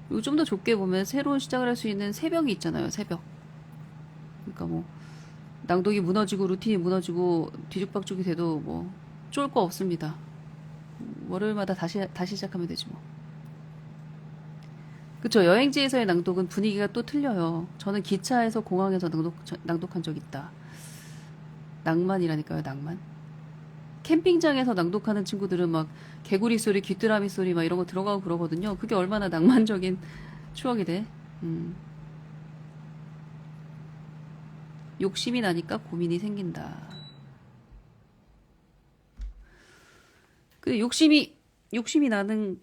그리고 좀 더 좁게 보면 새로운 시작을 할 수 있는 새벽이 있잖아요. 새벽. 그러니까 낭독이 무너지고 루틴이 무너지고 뒤죽박죽이 돼도 쫄 거 없습니다. 월요일마다 다시 시작하면 되지 뭐. 그쵸. 여행지에서의 낭독은 분위기가 또 틀려요. 저는 기차에서 공항에서 낭독한 적 있다. 낭만이라니까요, 낭만. 캠핑장에서 낭독하는 친구들은 막 개구리 소리, 귀뚜라미 소리 막 이런 거 들어가고 그러거든요. 그게 얼마나 낭만적인 추억이 돼. 음. 욕심이 나니까 고민이 생긴다. 그 욕심이 나는,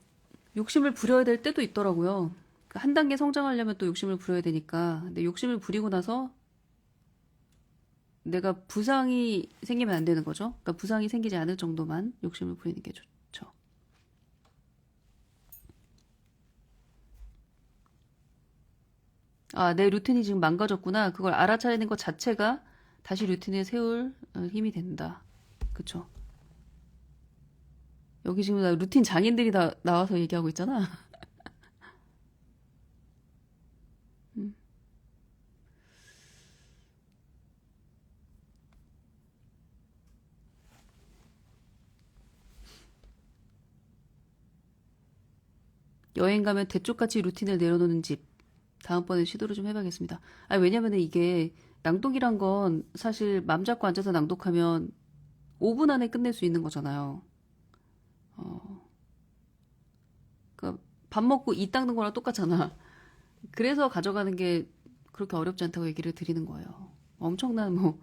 욕심을 부려야 될 때도 있더라고요. 그한 단계 성장하려면 또 욕심을 부려야 되니까. 근데 욕심을 부리고 나서 내가 부상이 생기면 안 되는 거죠. 그러니까 부상이 생기지 않을 정도만 욕심을 부리는 게 좋죠. 아, 내 루틴이 지금 망가졌구나. 그걸 알아차리는 것 자체가 다시 루틴을 세울 힘이 된다. 그쵸? 여기 지금 나 루틴 장인들이 다 나와서 얘기하고 있잖아. 여행 가면 대쪽같이 루틴을 내려놓는 집. 다음번에 시도를 좀 해봐야겠습니다. 아, 왜냐면은 이게 낭독이란 건 사실 맘 잡고 앉아서 낭독하면 5분 안에 끝낼 수 있는 거잖아요. 그러니까 밥 먹고 이 닦는 거랑 똑같잖아. 그래서 가져가는 게 그렇게 어렵지 않다고 얘기를 드리는 거예요. 엄청난 뭐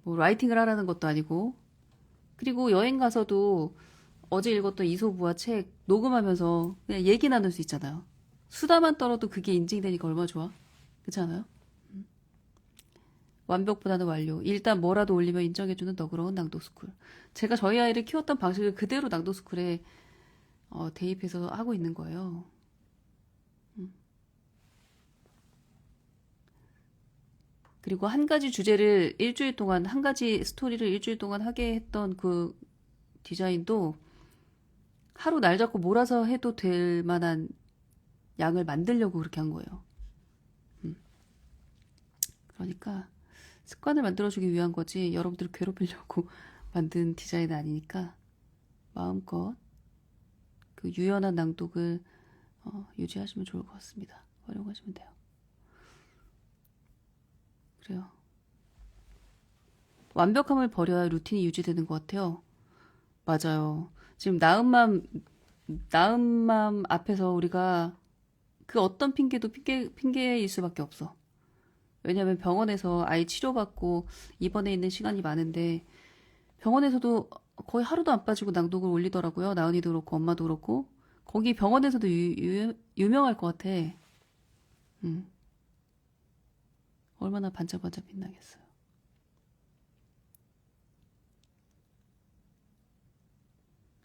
라이팅을 하라는 것도 아니고. 그리고 여행 가서도 어제 읽었던 이소부화 책 녹음하면서 그냥 얘기 나눌 수 있잖아요. 수다만 떨어도 그게 인증되니까 얼마나 좋아? 그렇지 않아요? 완벽보다는 완료. 일단 뭐라도 올리면 인정해주는 너그러운 낭독스쿨. 제가 저희 아이를 키웠던 방식을 그대로 낭독스쿨에 대입해서 하고 있는 거예요. 그리고 한 가지 주제를 일주일 동안, 한 가지 스토리를 일주일 동안 하게 했던 그 디자인도 하루 날 잡고 몰아서 해도 될 만한 양을 만들려고 그렇게 한 거예요. 그러니까 습관을 만들어주기 위한 거지 여러분들을 괴롭히려고 만든 디자인은 아니니까 마음껏 그 유연한 낭독을 유지하시면 좋을 것 같습니다. 활용하시면 돼요. 그래요. 완벽함을 버려야 루틴이 유지되는 것 같아요. 맞아요. 지금 나은 맘 앞에서 우리가 그 어떤 핑계도 핑계일 수밖에 없어. 왜냐면 병원에서 아이 치료받고 입원해 있는 시간이 많은데 병원에서도 거의 하루도 안 빠지고 낭독을 올리더라고요. 나은이도 그렇고 엄마도 그렇고. 거기 병원에서도 유명할 것 같아. 음, 얼마나 반짝반짝 빛나겠어요.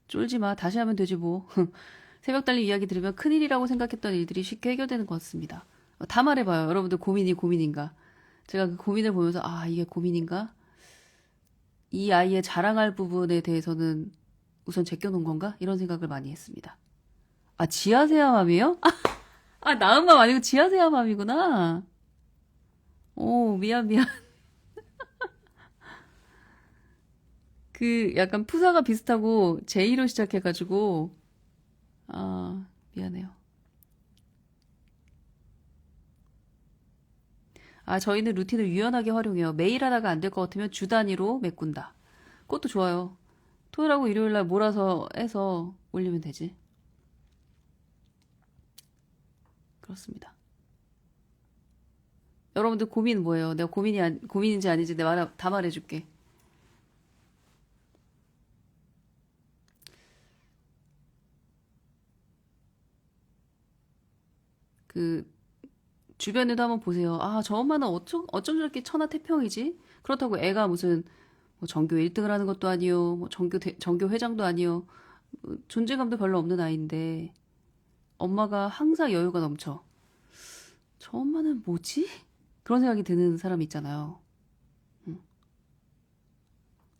쫄지 마. 다시 하면 되지 뭐. 새벽 달리 이야기 들으면 큰일이라고 생각했던 일들이 쉽게 해결되는 것 같습니다. 다 말해봐요. 여러분들 고민이 고민인가? 제가 그 고민을 보면서 아, 이게 고민인가? 이 아이의 자랑할 부분에 대해서는 우선 제껴놓은 건가? 이런 생각을 많이 했습니다. 아, 지하세아맘이요? 아, 나은맘 아니고 지하세아맘이구나. 오, 미안. 그 약간 푸사가 비슷하고 제이로 시작해가지고 아, 미안해요. 아, 저희는 루틴을 유연하게 활용해요. 매일 하다가 안 될 것 같으면 주 단위로 메꾼다. 그것도 좋아요. 토요일하고 일요일날 몰아서 해서 올리면 되지. 그렇습니다. 여러분들 고민 뭐예요? 내가 고민인지 아닌지 내가 다 말해줄게. 그 주변에도 한번 보세요. 아, 저 엄마는 어쩜 저렇게 천하태평이지? 그렇다고 애가 무슨 뭐 전교 1등을 하는 것도 아니요. 뭐 전교 회장도 아니요. 존재감도 별로 없는 아이인데 엄마가 항상 여유가 넘쳐. 저 엄마는 뭐지? 그런 생각이 드는 사람 있잖아요.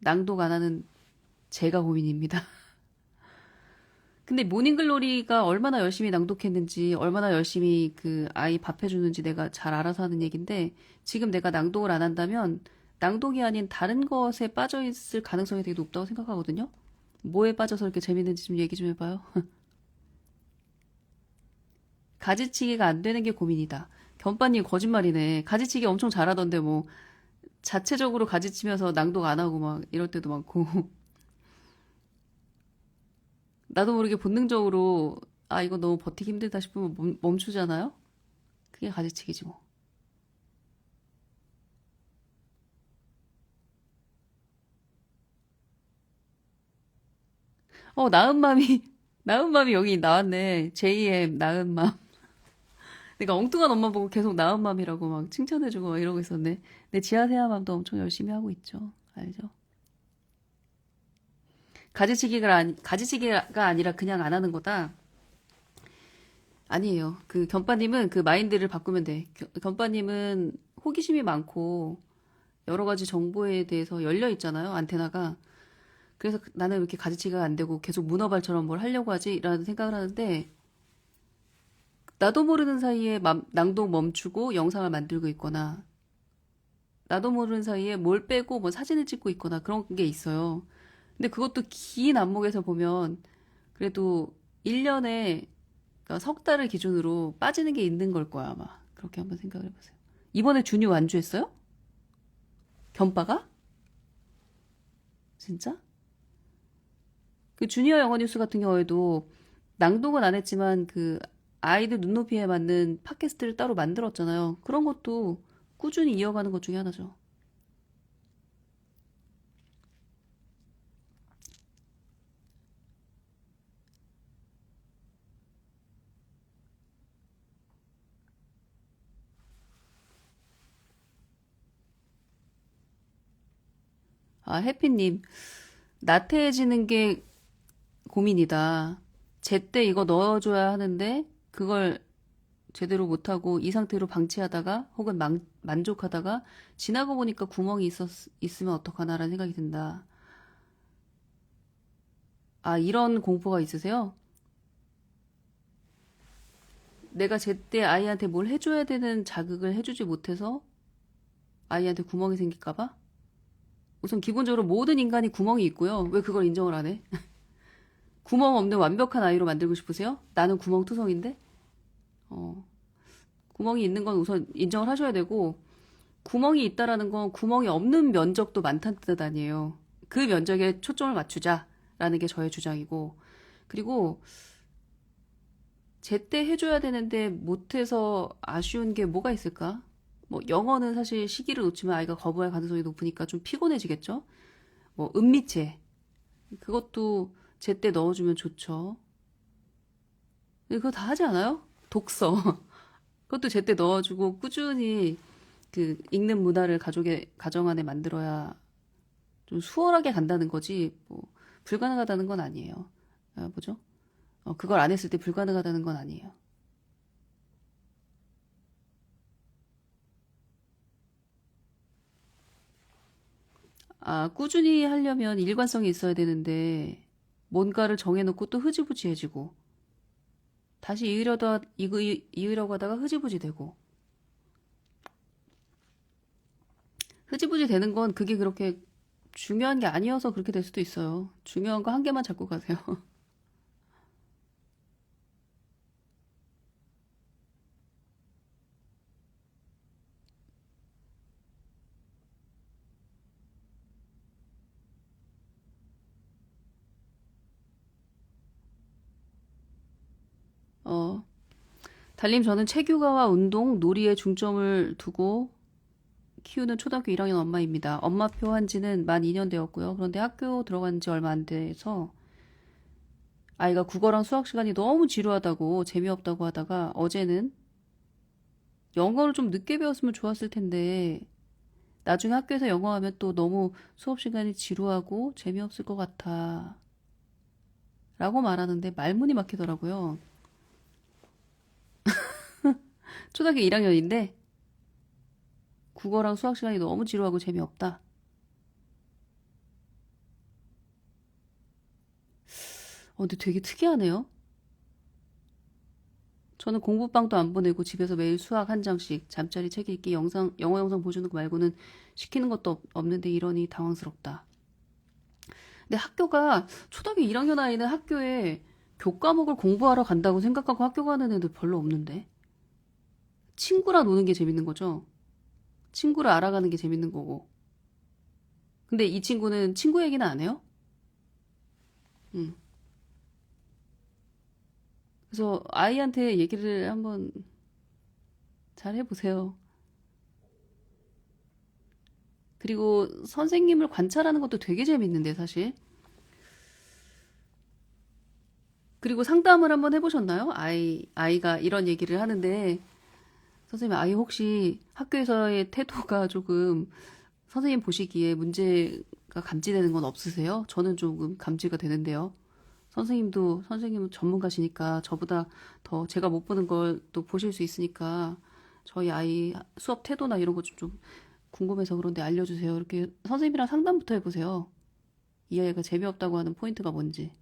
낭독 안 하는 제가 고민입니다. 근데 모닝글로리가 얼마나 열심히 낭독했는지, 얼마나 열심히 그 아이 밥 해주는지 내가 잘 알아서 하는 얘긴데, 지금 내가 낭독을 안 한다면, 낭독이 아닌 다른 것에 빠져있을 가능성이 되게 높다고 생각하거든요? 뭐에 빠져서 이렇게 재밌는지 좀 얘기 좀 해봐요. 가지치기가 안 되는 게 고민이다. 견빠님 거짓말이네. 가지치기 엄청 잘하던데 뭐, 자체적으로 가지치면서 낭독 안 하고 막 이럴 때도 많고. 나도 모르게 본능적으로 아, 이거 너무 버티기 힘들다 싶으면 멈추잖아요? 그게 가지치기지 뭐. 나은 맘이, 나은 맘이 여기 나왔네. JM, 나은 맘. 내가 엉뚱한 엄마 보고 계속 나은 맘이라고 막 칭찬해주고 막 이러고 있었네. 내 지하 세아맘도 엄청 열심히 하고 있죠. 알죠? 가지치기가 아니라 그냥 안 하는 거다. 아니에요. 그 견빠님은 그 마인드를 바꾸면 돼. 견빠님은 호기심이 많고 여러 가지 정보에 대해서 열려 있잖아요. 안테나가. 그래서 나는 왜 이렇게 가지치기가 안 되고 계속 문어발처럼 뭘 하려고 하지? 라는 생각을 하는데 나도 모르는 사이에 낭독 멈추고 영상을 만들고 있거나 나도 모르는 사이에 뭘 빼고 뭐 사진을 찍고 있거나 그런 게 있어요. 근데 그것도 긴 안목에서 보면 그래도 1년에 그러니까 석 달을 기준으로 빠지는 게 있는 걸 거야, 아마. 그렇게 한번 생각을 해보세요. 이번에 준이 완주했어요? 견빠가? 진짜? 그 주니어 영어 뉴스 같은 경우에도 낭독은 안 했지만 그 아이들 눈높이에 맞는 팟캐스트를 따로 만들었잖아요. 그런 것도 꾸준히 이어가는 것 중에 하나죠. 아, 해피님. 나태해지는 게 고민이다. 제때 이거 넣어줘야 하는데 그걸 제대로 못하고 이 상태로 방치하다가 혹은 만족하다가 지나고 보니까 구멍이 있으면 어떡하나라는 생각이 든다. 아, 이런 공포가 있으세요? 내가 제때 아이한테 뭘 해줘야 되는 자극을 해주지 못해서 아이한테 구멍이 생길까 봐? 우선 기본적으로 모든 인간이 구멍이 있고요. 왜 그걸 인정을 안 해? 구멍 없는 완벽한 아이로 만들고 싶으세요? 나는 구멍투성인데? 어, 구멍이 있는 건 우선 인정을 하셔야 되고, 구멍이 있다라는 건 구멍이 없는 면적도 많다는 뜻 아니에요. 그 면적에 초점을 맞추자라는 게 저의 주장이고, 그리고 제때 해줘야 되는데 못해서 아쉬운 게 뭐가 있을까? 뭐 영어는 사실 시기를 놓치면 아이가 거부할 가능성이 높으니까 좀 피곤해지겠죠? 뭐 은미체 그것도 제때 넣어주면 좋죠. 그거 다 하지 않아요? 독서 그것도 제때 넣어주고 꾸준히 그 읽는 문화를 가정 안에 만들어야 좀 수월하게 간다는 거지 뭐 불가능하다는 건 아니에요. 아, 뭐죠? 그걸 안 했을 때 불가능하다는 건 아니에요. 아, 꾸준히 하려면 일관성이 있어야 되는데 뭔가를 정해놓고 또 흐지부지해지고 다시 이으려고 하다가 흐지부지 되고 흐지부지 되는 건 그게 그렇게 중요한 게 아니어서 그렇게 될 수도 있어요. 중요한 거 한 개만 잡고 가세요. 어, 달님 저는 체육과와 운동, 놀이에 중점을 두고 키우는 초등학교 1학년 엄마입니다. 엄마표 한 지는 만 2년 되었고요. 그런데 학교 들어간 지 얼마 안 돼서 아이가 국어랑 수학 시간이 너무 지루하다고 재미없다고 하다가 어제는 영어를 좀 늦게 배웠으면 좋았을 텐데 나중에 학교에서 영어 하면 또 너무 수업 시간이 지루하고 재미없을 것 같아. 라고 말하는데 말문이 막히더라고요. 초등학교 1학년인데 국어랑 수학 시간이 너무 지루하고 재미없다. 근데 되게 특이하네요. 저는 공부방도 안 보내고 집에서 매일 수학 한 장씩, 잠자리 책 읽기, 영어 영상 보여주는 거 말고는 시키는 것도 없는데 이러니 당황스럽다. 근데 학교가, 초등학교 1학년 아이는 학교에 교과목을 공부하러 간다고 생각하고 학교 가는 애들 별로 없는데. 친구랑 노는 게 재밌는 거죠. 친구를 알아가는 게 재밌는 거고. 근데 이 친구는 친구 얘기는 안 해요? 응. 그래서 아이한테 얘기를 한번 잘 해보세요. 그리고 선생님을 관찰하는 것도 되게 재밌는데, 사실. 그리고 상담을 한번 해보셨나요? 아이가 이런 얘기를 하는데, 선생님, 아이 혹시 학교에서의 태도가 조금 선생님 보시기에 문제가 감지되는 건 없으세요? 저는 조금 감지가 되는데요. 선생님은 전문가시니까 저보다 더 제가 못 보는 걸 또 보실 수 있으니까 저희 아이 수업 태도나 이런 거 좀 궁금해서 그런데 알려주세요. 이렇게 선생님이랑 상담부터 해보세요. 이 아이가 재미없다고 하는 포인트가 뭔지.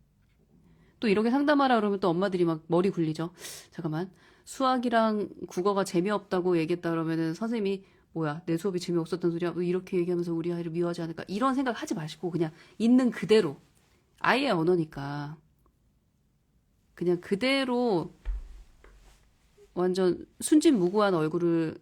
또 이렇게 상담하라 그러면 또 엄마들이 막 머리 굴리죠. 잠깐만. 수학이랑 국어가 재미없다고 얘기했다 그러면은 선생님이 뭐야, 내 수업이 재미없었던 소리야? 뭐 이렇게 얘기하면서 우리 아이를 미워하지 않을까? 이런 생각 하지 마시고 그냥 있는 그대로. 아이의 언어니까. 그냥 그대로 완전 순진무구한 얼굴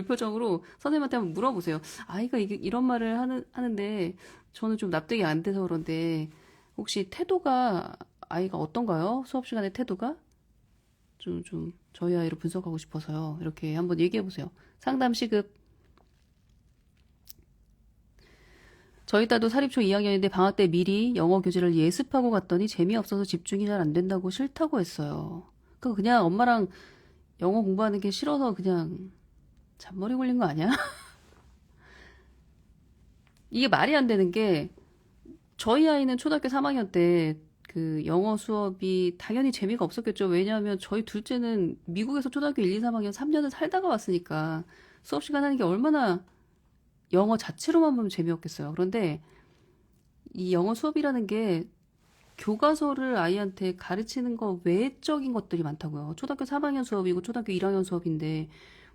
표정으로 선생님한테 한번 물어보세요. 아이가 이런 말을 하는데 저는 좀 납득이 안 돼서 그런데 혹시 태도가 아이가 어떤가요? 수업 시간에 태도가? 좀 저희 아이를 분석하고 싶어서요. 이렇게 한번 얘기해 보세요. 상담 시급. 저희 딸도 사립초 2학년인데 방학 때 미리 영어 교재를 예습하고 갔더니 재미없어서 집중이 잘 안 된다고 싫다고 했어요. 그냥 엄마랑 영어 공부하는 게 싫어서 그냥 잔머리 굴린 거 아니야? 이게 말이 안 되는 게 저희 아이는 초등학교 3학년 때 그 영어 수업이 당연히 재미가 없었겠죠. 왜냐하면 저희 둘째는 미국에서 초등학교 1, 2, 3학년 3년을 살다가 왔으니까 수업 시간 하는 게 얼마나 영어 자체로만 보면 재미없겠어요. 그런데 이 영어 수업이라는 게 교과서를 아이한테 가르치는 거 외적인 것들이 많다고요. 초등학교 3학년 수업이고 초등학교 1학년 수업인데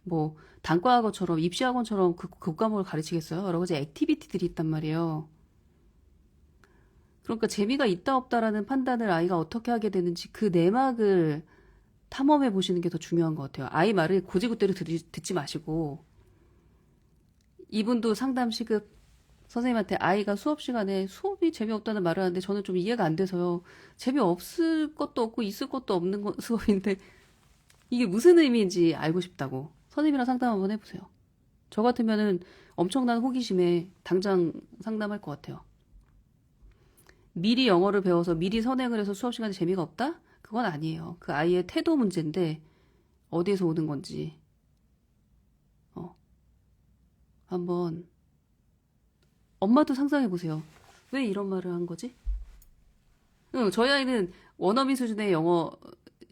뭐 단과학원처럼 입시학원처럼 그 교과목을 가르치겠어요? 여러 가지 액티비티들이 있단 말이에요. 그러니까 재미가 있다 없다라는 판단을 아이가 어떻게 하게 되는지 그 내막을 탐험해 보시는 게 더 중요한 것 같아요. 아이 말을 고지고대로 듣지 마시고 이분도 상담 시급 선생님한테 아이가 수업 시간에 수업이 재미없다는 말을 하는데 저는 좀 이해가 안 돼서요. 재미없을 것도 없고 있을 것도 없는 수업인데 이게 무슨 의미인지 알고 싶다고. 선생님이랑 상담 한번 해보세요. 저 같으면은 엄청난 호기심에 당장 상담할 것 같아요. 미리 영어를 배워서 미리 선행을 해서 수업 시간에 재미가 없다? 그건 아니에요. 그 아이의 태도 문제인데 어디에서 오는 건지 한번 엄마도 상상해 보세요. 왜 이런 말을 한 거지? 응, 저희 아이는 원어민 수준의 영어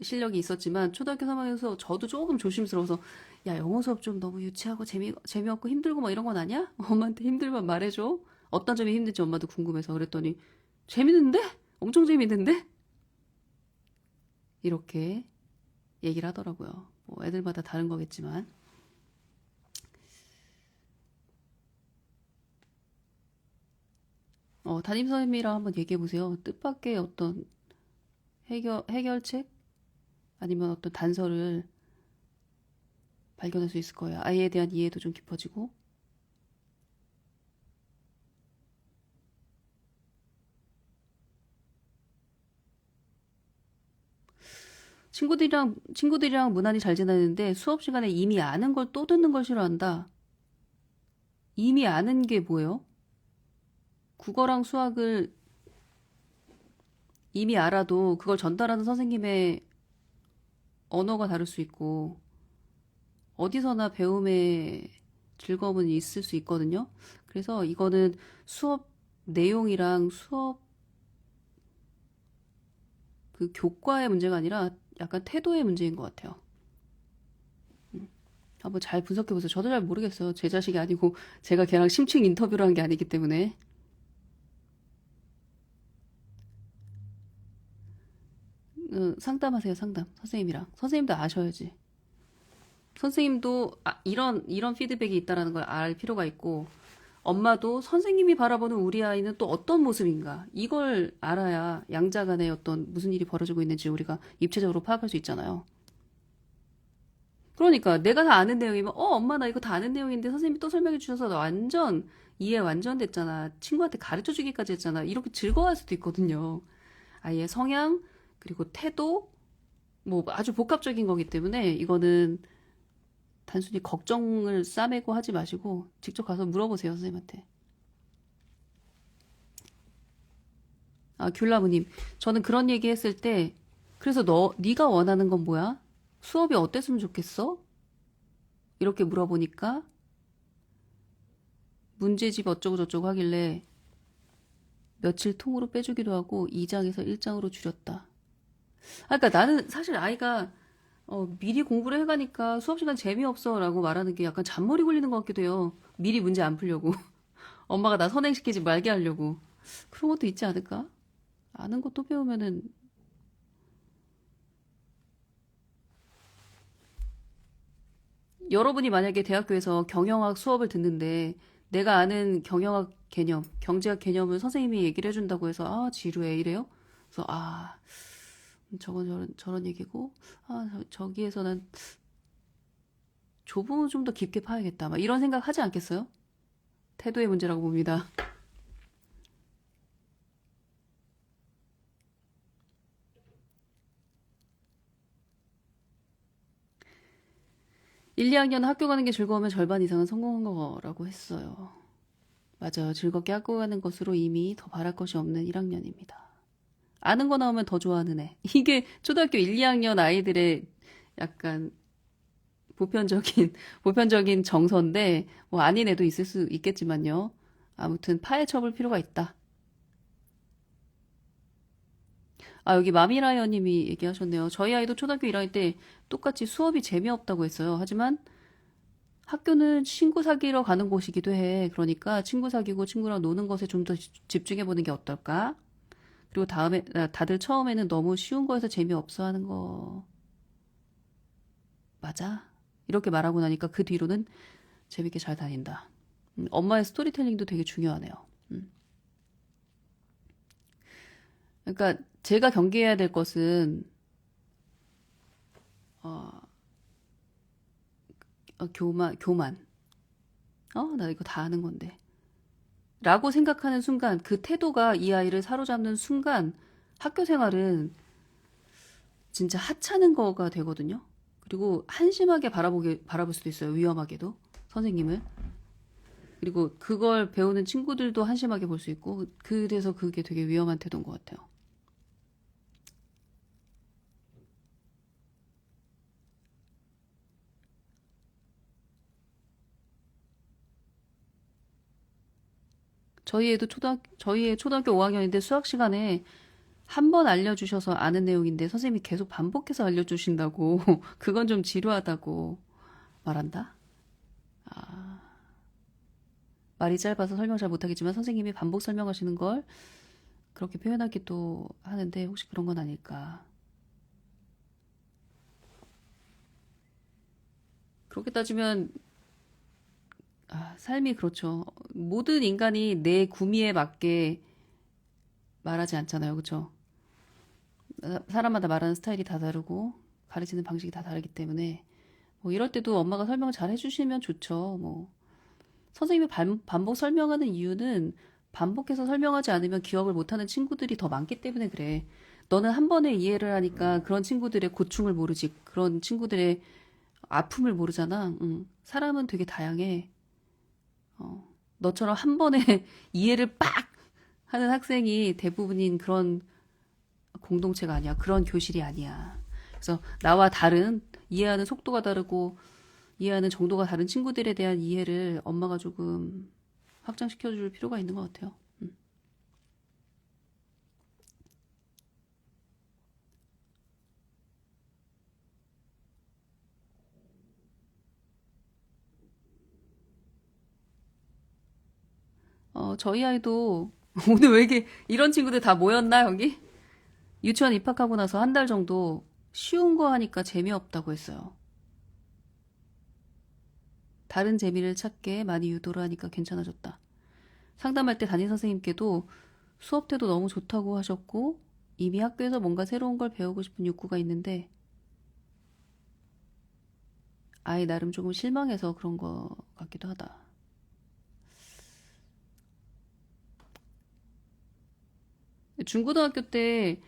실력이 있었지만 초등학교 3학년에서 저도 조금 조심스러워서 야, 영어 수업 좀 너무 유치하고 재미없고 힘들고 막 이런 건 아니야? 엄마한테 힘들면 말해줘. 어떤 점이 힘든지 엄마도 궁금해서 그랬더니 재밌는데? 엄청 재밌는데? 이렇게 얘기를 하더라고요. 뭐 애들마다 다른 거겠지만. 담임 선생님이랑 한번 얘기해 보세요. 뜻밖의 어떤 해결책? 아니면 어떤 단서를 발견할 수 있을 거예요. 아이에 대한 이해도 좀 깊어지고. 친구들이랑 무난히 잘 지내는데 수업 시간에 이미 아는 걸 또 듣는 걸 싫어한다. 이미 아는 게 뭐예요? 국어랑 수학을 이미 알아도 그걸 전달하는 선생님의 언어가 다를 수 있고 어디서나 배움의 즐거움은 있을 수 있거든요. 그래서 이거는 수업 내용이랑 수업 그 교과의 문제가 아니라 약간 태도의 문제인 것 같아요. 한번 잘 분석해보세요. 저도 잘 모르겠어요. 제 자식이 아니고 제가 걔랑 심층 인터뷰를 한 게 아니기 때문에. 상담하세요, 상담. 선생님이랑. 선생님도 아셔야지. 선생님도 이런 피드백이 있다라는 걸 알 필요가 있고 엄마도 선생님이 바라보는 우리 아이는 또 어떤 모습인가 이걸 알아야 양자 간에 어떤 무슨 일이 벌어지고 있는지 우리가 입체적으로 파악할 수 있잖아요. 그러니까 내가 다 아는 내용이면 엄마 나 이거 다 아는 내용인데 선생님이 또 설명해 주셔서 나 완전 이해 완전 됐잖아. 친구한테 가르쳐 주기까지 했잖아. 이렇게 즐거워할 수도 있거든요. 아이의 성향 그리고 태도 뭐 아주 복합적인 거기 때문에 이거는 단순히 걱정을 싸매고 하지 마시고 직접 가서 물어보세요, 선생님한테. 아, 귤나무님, 저는 그런 얘기 했을 때, 그래서 네가 원하는 건 뭐야? 수업이 어땠으면 좋겠어? 이렇게 물어보니까 문제집 어쩌고저쩌고 하길래 며칠 통으로 빼주기도 하고 2장에서 1장으로 줄였다. 아, 그러니까 나는 사실 아이가 미리 공부를 해가니까 수업 시간 재미없어 라고 말하는 게 약간 잔머리 굴리는 것 같기도 해요. 미리 문제 안 풀려고. 엄마가 나 선행시키지 말게 하려고. 그런 것도 있지 않을까? 아는 거 또 배우면은 여러분이 만약에 대학교에서 경영학 수업을 듣는데 내가 아는 경영학 개념, 경제학 개념을 선생님이 얘기를 해준다고 해서 아 지루해 이래요? 그래서 아 저건 저런 얘기고 아 저기에서는 좁으면 좀 더 깊게 파야겠다 막 이런 생각 하지 않겠어요? 태도의 문제라고 봅니다. 1, 2학년 학교 가는 게 즐거우면 절반 이상은 성공한 거라고 했어요. 맞아요. 즐겁게 학교 가는 것으로 이미 더 바랄 것이 없는 1학년입니다. 아는 거 나오면 더 좋아하는 애. 이게 초등학교 1, 2학년 아이들의 약간 보편적인, 보편적인 정서인데, 뭐 아닌 애도 있을 수 있겠지만요. 아무튼 파헤쳐볼 필요가 있다. 아, 여기 마미라이어 님이 얘기하셨네요. 저희 아이도 초등학교 1학년 때 똑같이 수업이 재미없다고 했어요. 하지만 학교는 친구 사귀러 가는 곳이기도 해. 그러니까 친구 사귀고 친구랑 노는 것에 좀 더 집중해보는 게 어떨까? 그리고 다음에, 다들 처음에는 너무 쉬운 거에서 재미없어 하는 거, 맞아? 이렇게 말하고 나니까 그 뒤로는 재밌게 잘 다닌다. 엄마의 스토리텔링도 되게 중요하네요. 음. 그러니까 제가 경계해야 될 것은, 어, 교만. 나 이거 다 아는 건데. 라고 생각하는 순간, 그 태도가 이 아이를 사로잡는 순간, 학교 생활은 진짜 하찮은 거가 되거든요. 그리고 한심하게 바라볼 수도 있어요. 위험하게도. 선생님을. 그리고 그걸 배우는 친구들도 한심하게 볼 수 있고, 그래서 그게 되게 위험한 태도인 것 같아요. 저희 애 초등학교 5학년인데 수학 시간에 한 번 알려주셔서 아는 내용인데 선생님이 계속 반복해서 알려주신다고, 그건 좀 지루하다고 말한다? 말이 짧아서 설명 잘 못하겠지만 선생님이 반복 설명하시는 걸 그렇게 표현하기도 하는데 혹시 그런 건 아닐까. 그렇게 따지면 삶이 그렇죠. 모든 인간이 내 구미에 맞게 말하지 않잖아요. 그렇죠? 사람마다 말하는 스타일이 다 다르고 가르치는 방식이 다 다르기 때문에 뭐 이럴 때도 엄마가 설명 잘 해주시면 좋죠. 뭐 선생님이 반복 설명하는 이유는 반복해서 설명하지 않으면 기억을 못하는 친구들이 더 많기 때문에 그래. 너는 한 번에 이해를 하니까 그런 친구들의 고충을 모르지. 그런 친구들의 아픔을 모르잖아. 사람은 되게 다양해. 너처럼 한 번에 이해를 빡 하는 학생이 대부분인 그런 공동체가 아니야. 그런 교실이 아니야. 그래서 나와 다른 이해하는 속도가 다르고 이해하는 정도가 다른 친구들에 대한 이해를 엄마가 조금 확장시켜 줄 필요가 있는 것 같아요. 저희 아이도 오늘 왜 이게 이런 친구들 다 모였나 여기? 유치원 입학하고 나서 한 달 정도 쉬운 거 하니까 재미없다고 했어요. 다른 재미를 찾게 많이 유도를 하니까 괜찮아졌다. 상담할 때 담임 선생님께도 수업 때도 너무 좋다고 하셨고 이미 학교에서 뭔가 새로운 걸 배우고 싶은 욕구가 있는데 아이 나름 조금 실망해서 그런 거 같기도 하다. 중고등학교 때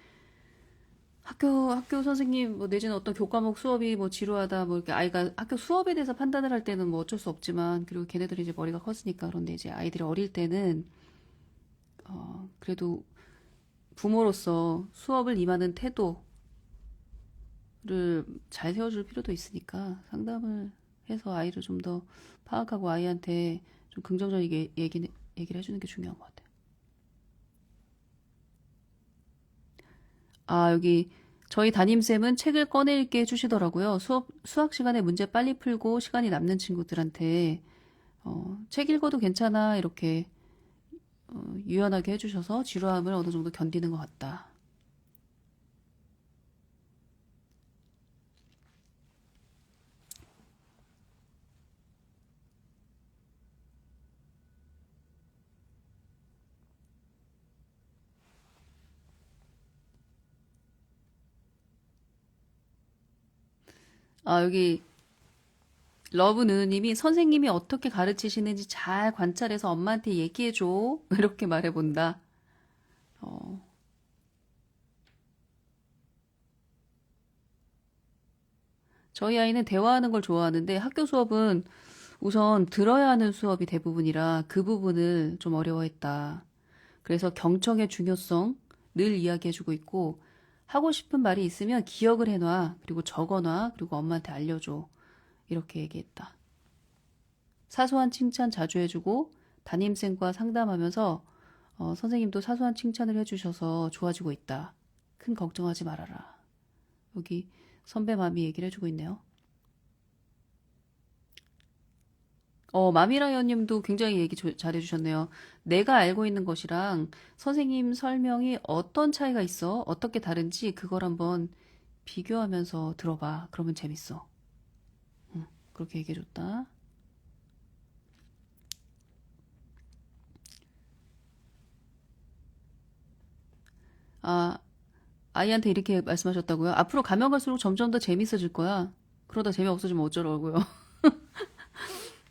학교 선생님, 뭐, 내지는 어떤 교과목 수업이 뭐 지루하다, 뭐, 이렇게 아이가 학교 수업에 대해서 판단을 할 때는 뭐 어쩔 수 없지만, 그리고 걔네들이 이제 머리가 컸으니까, 그런데 이제 아이들이 어릴 때는, 그래도 부모로서 수업을 임하는 태도를 잘 세워줄 필요도 있으니까 상담을 해서 아이를 좀 더 파악하고 아이한테 좀 긍정적이게 얘기를 해주는 게 중요한 것 같아요. 아, 여기 저희 담임쌤은 책을 꺼내 읽게 해주시더라고요. 수학 시간에 문제 빨리 풀고 시간이 남는 친구들한테, 책 읽어도 괜찮아. 이렇게, 유연하게 해주셔서 지루함을 어느 정도 견디는 것 같다. 아, 여기 러브 누누님이 선생님이 어떻게 가르치시는지 잘 관찰해서 엄마한테 얘기해줘. 이렇게 말해본다. 어, 저희 아이는 대화하는 걸 좋아하는데 학교 수업은 우선 들어야 하는 수업이 대부분이라 그 부분을 좀 어려워했다. 그래서 경청의 중요성 늘 이야기해주고 있고 하고 싶은 말이 있으면 기억을 해놔. 그리고 적어놔. 그리고 엄마한테 알려줘. 이렇게 얘기했다. 사소한 칭찬 자주 해주고 담임쌤과 상담하면서 선생님도 사소한 칭찬을 해주셔서 좋아지고 있다. 큰 걱정하지 말아라. 여기 선배 마미 얘기를 해주고 있네요. 마미라이언님도 굉장히 얘기 잘해주셨네요. 내가 알고 있는 것이랑 선생님 설명이 어떤 차이가 있어? 어떻게 다른지 그걸 한번 비교하면서 들어봐. 그러면 재밌어. 그렇게 얘기해줬다. 아, 아이한테 이렇게 말씀하셨다고요? 앞으로 가면 갈수록 점점 더 재밌어질 거야. 그러다 재미없어지면 어쩌라고요.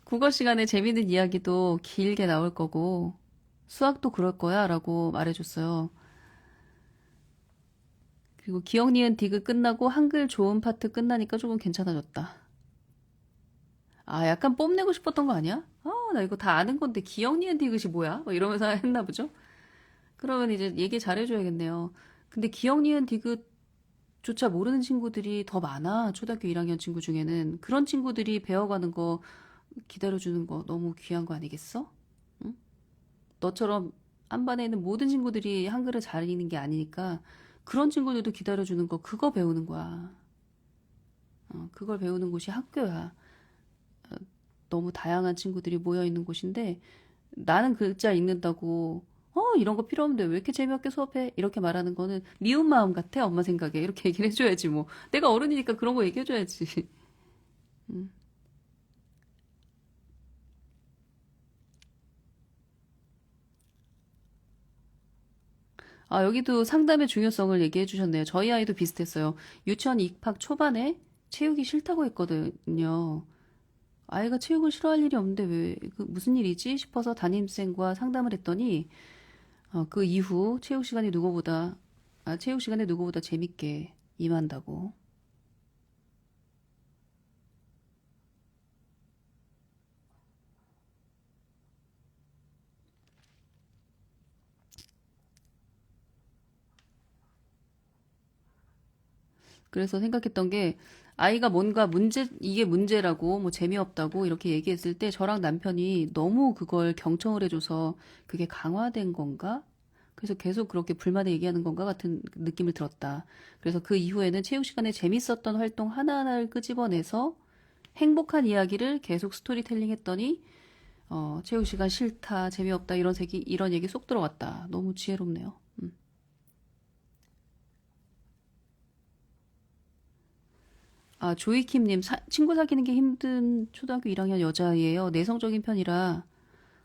국어 시간에 재밌는 이야기도 길게 나올 거고, 수학도 그럴 거야 라고 말해줬어요. 그리고 기억, 니은, 디귿 끝나고 한글 좋은 파트 끝나니까 조금 괜찮아졌다. 아, 약간 뽐내고 싶었던 거 아니야? 나 이거 다 아는 건데 기억, 니은, 디귿이 뭐야? 뭐 이러면서 했나 보죠? 그러면 이제 얘기 잘해줘야겠네요. 근데 기억, 니은, 디귿조차 모르는 친구들이 더 많아. 초등학교 1학년 친구 중에는. 그런 친구들이 배워가는 거 기다려주는 거 너무 귀한 거 아니겠어? 응? 너처럼 한 반에 있는 모든 친구들이 한글을 잘 읽는 게 아니니까 그런 친구들도 기다려주는 거 그거 배우는 거야. 그걸 배우는 곳이 학교야. 너무 다양한 친구들이 모여 있는 곳인데 나는 글자 읽는다고 이런 거 필요 없는데 왜 이렇게 재미없게 수업해? 이렇게 말하는 거는 미운 마음 같아 엄마 생각에 이렇게 얘기를 해줘야지 뭐 내가 어른이니까 그런 거 얘기해줘야지. 음. 아, 여기도 상담의 중요성을 얘기해 주셨네요. 저희 아이도 비슷했어요. 유치원 입학 초반에 체육이 싫다고 했거든요. 아이가 체육을 싫어할 일이 없는데 왜, 무슨 일이지? 싶어서 담임쌤과 상담을 했더니, 그 이후 체육 시간에 누구보다 재밌게 임한다고. 그래서 생각했던 게, 아이가 뭔가 이게 문제라고, 뭐 재미없다고 이렇게 얘기했을 때 저랑 남편이 너무 그걸 경청을 해줘서 그게 강화된 건가? 그래서 계속 그렇게 불만을 얘기하는 건가 같은 느낌을 들었다. 그래서 그 이후에는 체육 시간에 재밌었던 활동 하나하나를 끄집어내서 행복한 이야기를 계속 스토리텔링 했더니, 체육 시간 싫다, 재미없다, 이런 얘기 쏙 들어갔다. 너무 지혜롭네요. 아, 조이킴님, 친구 사귀는 게 힘든 초등학교 1학년 여자아이예요. 내성적인 편이라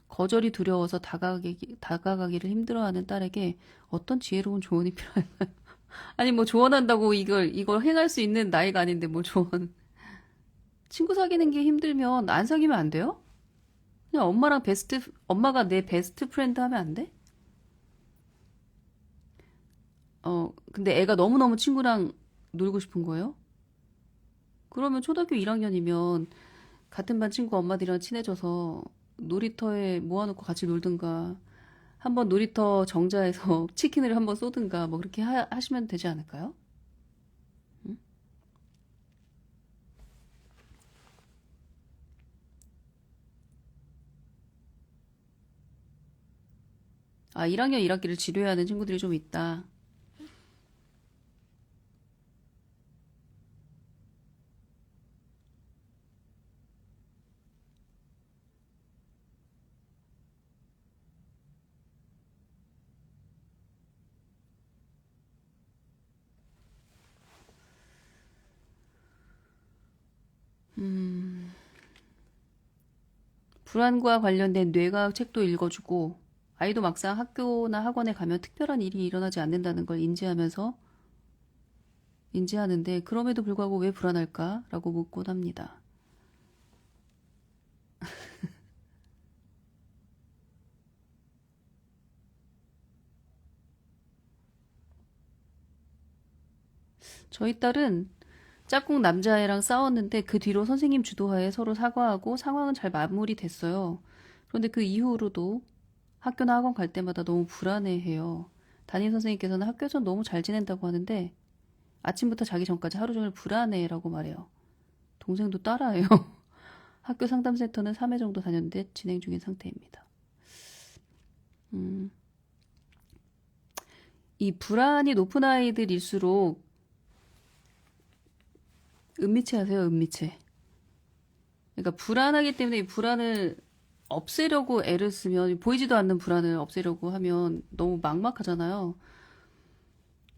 거절이 두려워서 다가가기를 힘들어하는 딸에게 어떤 지혜로운 조언이 필요할까요? 아니, 뭐 조언한다고 이걸 행할 수 있는 나이가 아닌데 뭐 조언. 친구 사귀는 게 힘들면 안 사귀면 안 돼요? 그냥 엄마가 내 베스트 프렌드 하면 안 돼? 근데 애가 너무너무 친구랑 놀고 싶은 거예요? 그러면 초등학교 1학년이면 같은 반 친구 엄마들이랑 친해져서 놀이터에 모아놓고 같이 놀든가, 한번 놀이터 정자에서 치킨을 한번 쏘든가, 뭐 그렇게 하시면 되지 않을까요? 아, 1학년 1학기를 지도해야 하는 친구들이 좀 있다. 불안과 관련된 뇌과학 책도 읽어주고, 아이도 막상 학교나 학원에 가면 특별한 일이 일어나지 않는다는 걸 인지하는데, 그럼에도 불구하고 왜 불안할까라고 묻곤 합니다. 저희 딸은 짝꿍 남자애랑 싸웠는데 그 뒤로 선생님 주도하에 서로 사과하고 상황은 잘 마무리됐어요. 그런데 그 이후로도 학교나 학원 갈 때마다 너무 불안해해요. 담임 선생님께서는 학교에서 너무 잘 지낸다고 하는데 아침부터 자기 전까지 하루 종일 불안해라고 말해요. 동생도 따라해요. 학교 상담센터는 3회 정도 다녔는데 진행 중인 상태입니다. 음, 이 불안이 높은 아이들일수록 은미체 하세요, 은미체. 그러니까 불안하기 때문에 이 불안을 없애려고 애를 쓰면 보이지도 않는 불안을 없애려고 하면 너무 막막하잖아요.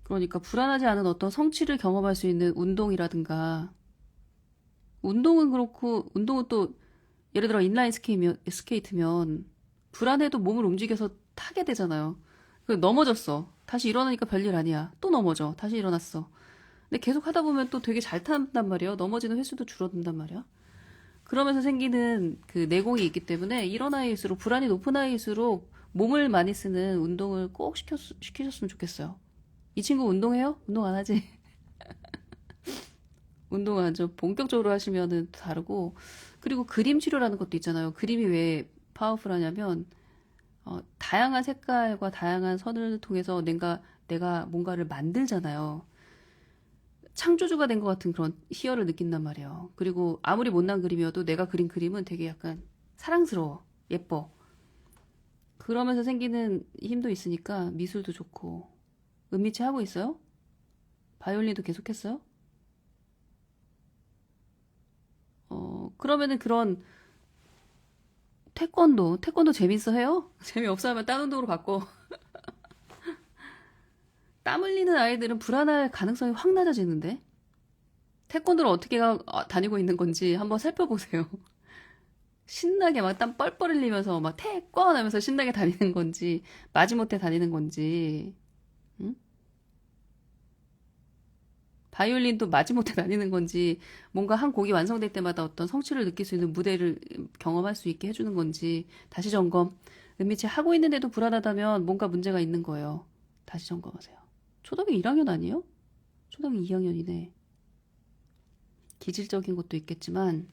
그러니까 불안하지 않은 어떤 성취를 경험할 수 있는 운동이라든가 운동은 그렇고 운동은 또 예를 들어 인라인 스케이트면 불안해도 몸을 움직여서 타게 되잖아요. 넘어졌어. 다시 일어나니까 별일 아니야. 또 넘어져. 다시 일어났어. 근데 계속 하다 보면 또 되게 잘 탄단 말이에요. 넘어지는 횟수도 줄어든단 말이야. 그러면서 생기는 그 내공이 있기 때문에 이런 아이일수록 불안이 높은 아이일수록 몸을 많이 쓰는 운동을 꼭 시키셨으면 좋겠어요. 이 친구 운동해요? 운동 안 하지? 운동 안 좀 본격적으로 하시면은 다르고 그리고 그림 치료라는 것도 있잖아요. 그림이 왜 파워풀하냐면 다양한 색깔과 다양한 선을 통해서 내가 뭔가를 만들잖아요. 창조주가 된 것 같은 그런 희열을 느낀단 말이에요. 그리고 아무리 못난 그림이어도 내가 그린 그림은 되게 약간 사랑스러워, 예뻐. 그러면서 생기는 힘도 있으니까 미술도 좋고. 은미체 하고 있어요? 바이올린도 계속했어요? 그러면은 그런 태권도 재밌어 해요? 재미없어 하면 딴 운동으로 바꿔. 땀 흘리는 아이들은 불안할 가능성이 확 낮아지는데? 태권도를 어떻게 다니고 있는 건지 한번 살펴보세요. 신나게 막 땀 뻘뻘 흘리면서 막 태권 하면서 신나게 다니는 건지, 마지못해 다니는 건지, 응? 바이올린도 마지못해 다니는 건지, 뭔가 한 곡이 완성될 때마다 어떤 성취를 느낄 수 있는 무대를 경험할 수 있게 해주는 건지, 다시 점검. 은미치 하고 있는데도 불안하다면 뭔가 문제가 있는 거예요. 다시 점검하세요. 초등학교 1학년 아니에요? 초등학교 2학년이네. 기질적인 것도 있겠지만,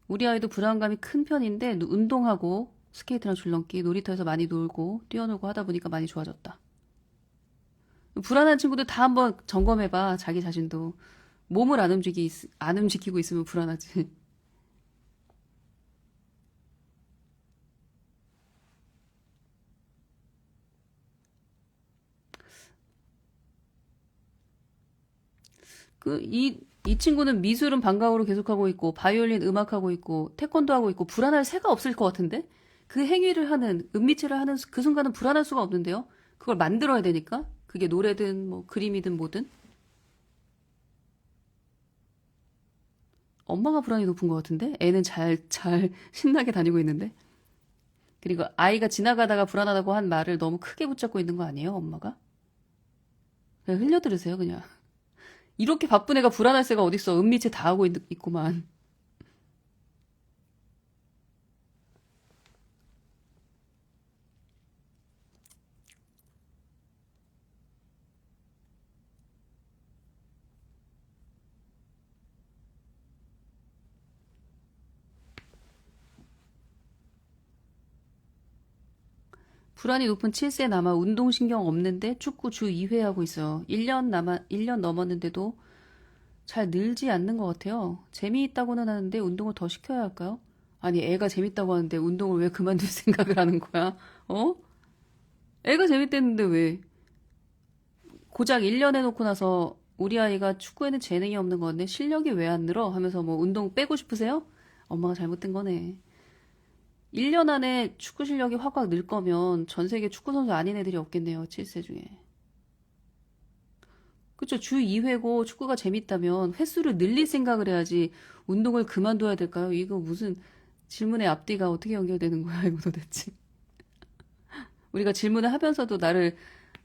우리 아이도 불안감이 큰 편인데 운동하고 스케이트랑 줄넘기, 놀이터에서 많이 놀고 뛰어놀고 하다 보니까 많이 좋아졌다. 불안한 친구들 다 한번 점검해봐. 자기 자신도. 몸을 안 움직이고 있으면 불안하지. 이 친구는 미술은 방과후로 계속하고 있고, 바이올린 음악하고 있고, 태권도 하고 있고, 불안할 새가 없을 것 같은데? 그 행위를 하는, 은미체를 하는 그 순간은 불안할 수가 없는데요? 그걸 만들어야 되니까? 그게 노래든, 뭐, 그림이든 뭐든? 엄마가 불안이 높은 것 같은데? 애는 잘 신나게 다니고 있는데? 그리고 아이가 지나가다가 불안하다고 한 말을 너무 크게 붙잡고 있는 거 아니에요, 엄마가? 그냥 흘려들으세요, 그냥. 이렇게 바쁜 애가 불안할 새가 어딨어. 은미체 다 하고 있구만. 불안이 높은 7세 남아 운동신경 없는데 축구 주 2회 하고 있어요. 1년 넘었는데도 잘 늘지 않는 것 같아요. 재미있다고는 하는데 운동을 더 시켜야 할까요? 아니, 애가 재밌다고 하는데 운동을 왜 그만둘 생각을 하는 거야? 어? 애가 재밌댔는데 왜? 고작 1년 해놓고 나서 우리 아이가 축구에는 재능이 없는 건데 실력이 왜 안 늘어? 하면서 뭐 운동 빼고 싶으세요? 엄마가 잘못된 거네. 1년 안에 축구 실력이 확확 늘 거면 전 세계 축구 선수 아닌 애들이 없겠네요. 7세 중에. 그쵸. 주 2회고 축구가 재밌다면 횟수를 늘릴 생각을 해야지 운동을 그만둬야 될까요? 이거 무슨 질문의 앞뒤가 어떻게 연결되는 거야, 이거 도대체. 우리가 질문을 하면서도 나를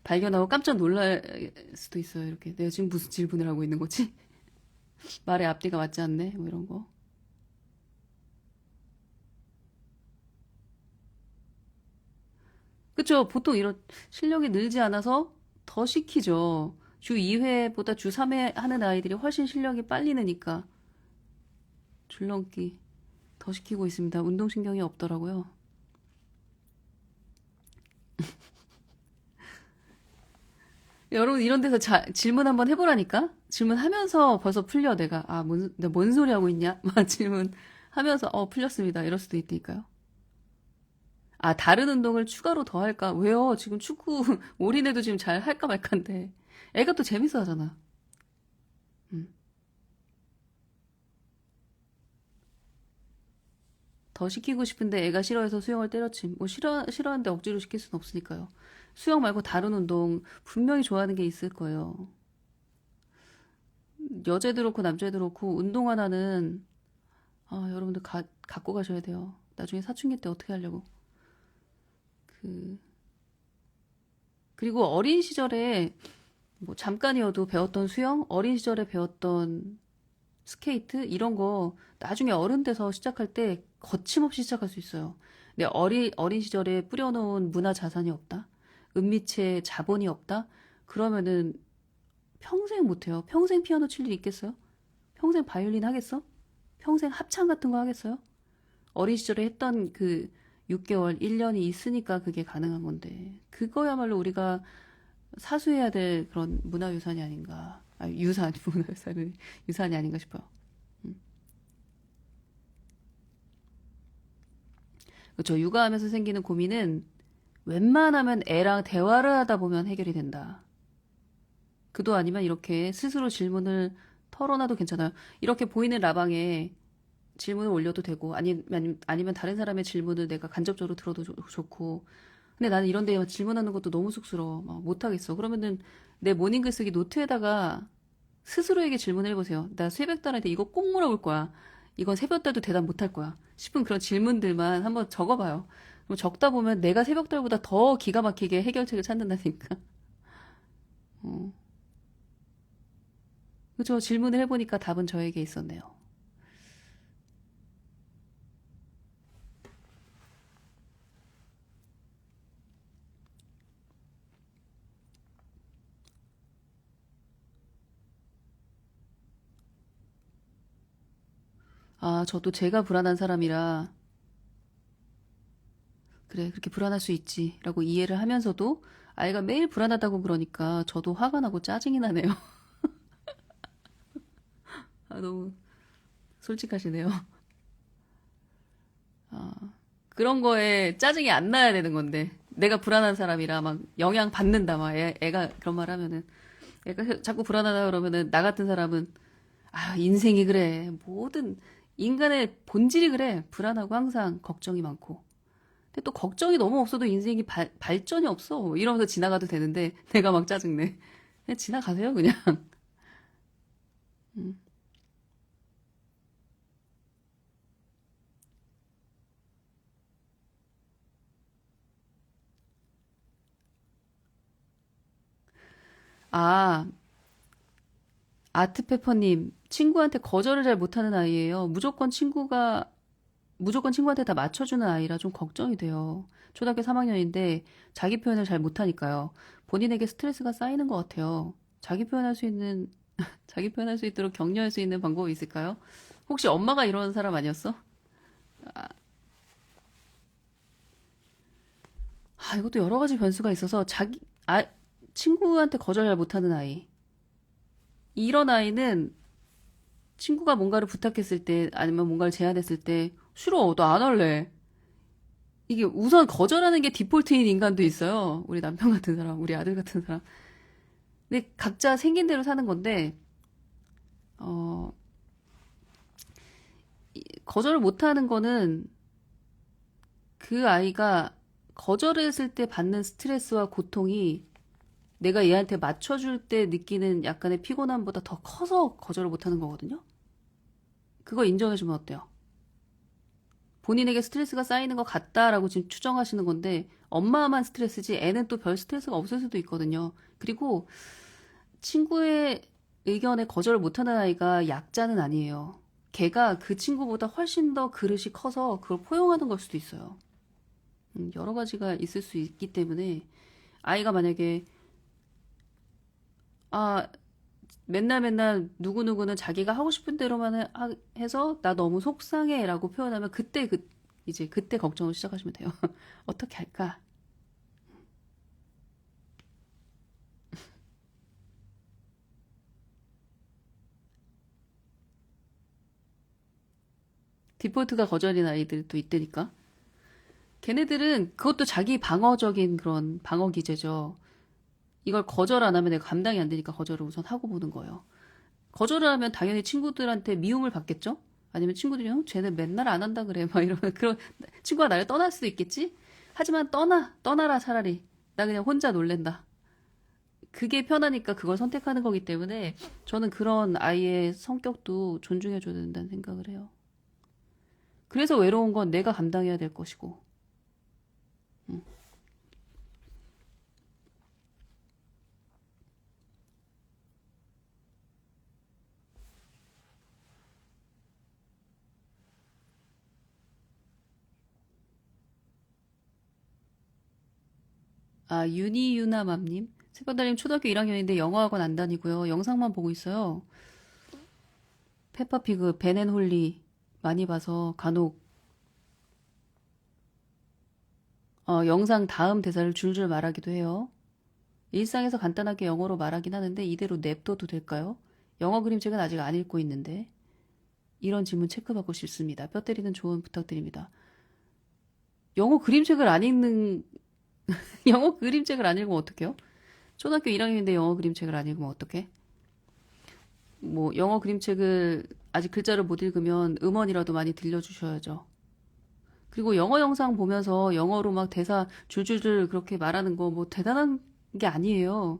발견하고 깜짝 놀랄 수도 있어요. 이렇게. 내가 지금 무슨 질문을 하고 있는 거지? 말의 앞뒤가 맞지 않네? 뭐 이런 거. 그쵸. 보통 이런 실력이 늘지 않아서 더 시키죠. 주 2회보다 주 3회 하는 아이들이 훨씬 실력이 빨리 느니까 줄넘기 더 시키고 있습니다. 운동신경이 없더라고요. 여러분 이런 데서 질문 한번 해보라니까? 질문하면서 벌써 풀려 내가. 아, 내가 뭔 소리 하고 있냐? 막 질문하면서 풀렸습니다. 이럴 수도 있으니까요. 아, 다른 운동을 추가로 더 할까? 왜요? 지금 축구 올인해도 지금 잘 할까 말까인데. 애가 또 재밌어 하잖아. 음. 더 시키고 싶은데 애가 싫어해서 수영을 때려침. 뭐 싫어하는데 억지로 시킬 수는 없으니까요. 수영 말고 다른 운동 분명히 좋아하는 게 있을 거예요. 여자애도 그렇고 남자애도 그렇고 운동 하나는 여러분들 갖고 가셔야 돼요. 나중에 사춘기 때 어떻게 하려고. 그 그리고 어린 시절에 뭐 잠깐이어도 배웠던 수영, 어린 시절에 배웠던 스케이트 이런 거 나중에 어른 돼서 시작할 때 거침없이 시작할 수 있어요. 근데 어린 시절에 뿌려놓은 문화 자산이 없다. 은미체 자본이 없다. 그러면은 평생 못해요. 평생 피아노 칠 일 있겠어요? 평생 바이올린 하겠어? 평생 합창 같은 거 하겠어요? 어린 시절에 했던 그 6개월, 1년이 있으니까 그게 가능한 건데 그거야말로 우리가 사수해야 될 그런 문화유산이 아닌가. 유산이 아닌가 싶어요. 그렇죠. 육아하면서 생기는 고민은 웬만하면 애랑 대화를 하다 보면 해결이 된다. 그도 아니면 이렇게 스스로 질문을 털어놔도 괜찮아요. 이렇게 보이는 라방에 질문을 올려도 되고, 아니면 다른 사람의 질문을 내가 간접적으로 들어도 좋고. 근데 나는 이런 데 질문하는 것도 너무 쑥스러워. 막 못하겠어. 그러면은 내 모닝 글쓰기 노트에다가 스스로에게 질문을 해보세요. 나 새벽달한테 이거 꼭 물어볼 거야. 이건 새벽달도 대답 못할 거야. 싶은 그런 질문들만 한번 적어봐요. 그럼 적다 보면 내가 새벽달보다 더 기가 막히게 해결책을 찾는다니까. 어. 그죠? 질문을 해보니까 답은 저에게 있었네요. 아, 저도 제가 불안한 사람이라, 그래, 그렇게 불안할 수 있지. 라고 이해를 하면서도 아이가 매일 불안하다고 그러니까 저도 화가 나고 짜증이 나네요. 아, 너무 솔직하시네요. 아, 그런 거에 짜증이 안 나야 되는 건데. 내가 불안한 사람이라 막 영향 받는다. 막 애가 그런 말 하면은. 애가 자꾸 불안하다 그러면은 나 같은 사람은 인생이 그래. 모든 인간의 본질이 그래. 불안하고 항상 걱정이 많고. 근데 또 걱정이 너무 없어도 인생이 발전이 없어. 이러면서 지나가도 되는데 내가 막 짜증내. 그냥 지나가세요, 그냥. 음. 아, 아트페퍼님, 친구한테 거절을 잘 못하는 아이예요. 무조건 친구한테 다 맞춰주는 아이라 좀 걱정이 돼요. 초등학교 3학년인데 자기 표현을 잘 못하니까요. 본인에게 스트레스가 쌓이는 것 같아요. 자기 표현할 수 있도록 격려할 수 있는 방법이 있을까요? 혹시 엄마가 이런 사람 아니었어? 이것도 여러 가지 변수가 있어서 친구한테 거절 잘 못하는 아이. 이런 아이는 친구가 뭔가를 부탁했을 때 아니면 뭔가를 제안했을 때 싫어, 나 안 할래. 이게 우선 거절하는 게 디폴트인 인간도 있어요. 우리 남편 같은 사람, 우리 아들 같은 사람. 근데 각자 생긴 대로 사는 건데, 어, 거절을 못하는 거는 그 아이가 거절했을 때 받는 스트레스와 고통이 내가 얘한테 맞춰줄 때 느끼는 약간의 피곤함보다 더 커서 거절을 못하는 거거든요. 그거 인정해주면 어때요? 본인에게 스트레스가 쌓이는 것 같다라고 지금 추정하시는 건데 엄마만 스트레스지 애는 또 별 스트레스가 없을 수도 있거든요. 그리고 친구의 의견에 거절을 못하는 아이가 약자는 아니에요. 걔가 그 친구보다 훨씬 더 그릇이 커서 그걸 포용하는 걸 수도 있어요. 여러 가지가 있을 수 있기 때문에 아이가 만약에 아 맨날 맨날 누구누구는 자기가 하고 싶은 대로만 해서 나 너무 속상해라고 표현하면 이제 그때 걱정을 시작하시면 돼요. 어떻게 할까? 디폴트가 거절인 아이들도 있다니까. 걔네들은 그것도 자기 방어적인 그런 방어 기제죠. 이걸 거절 안 하면 내가 감당이 안 되니까 거절을 우선 하고 보는 거예요. 거절을 하면 당연히 친구들한테 미움을 받겠죠? 아니면 친구들이 쟤는 맨날 안 한다 그래 막 이러면 그런 친구가 나를 떠날 수도 있겠지? 하지만 떠나라 차라리 나 그냥 혼자 놀랜다. 그게 편하니까 그걸 선택하는 거기 때문에 저는 그런 아이의 성격도 존중해줘야 된다는 생각을 해요. 그래서 외로운 건 내가 감당해야 될 것이고. 음, 유니유나맘님. 새벽달님 초등학교 1학년인데 영어학원 안 다니고요. 영상만 보고 있어요. 페퍼피그, 벤앤홀리 많이 봐서 간혹 영상 다음 대사를 줄줄 말하기도 해요. 일상에서 간단하게 영어로 말하긴 하는데 이대로 냅둬도 될까요? 영어 그림책은 아직 안 읽고 있는데 이런 질문 체크받고 싶습니다. 뼈 때리는 조언 부탁드립니다. 영어 그림책을 안 읽는 영어 그림책을 안 읽으면 어떡해요? 초등학교 1학년인데 영어 그림책을 안 읽으면 어떡해? 뭐 영어 그림책을 아직 글자를 못 읽으면 음원이라도 많이 들려주셔야죠. 그리고 영어 영상 보면서 영어로 막 대사 줄줄줄 그렇게 말하는 거 뭐 대단한 게 아니에요.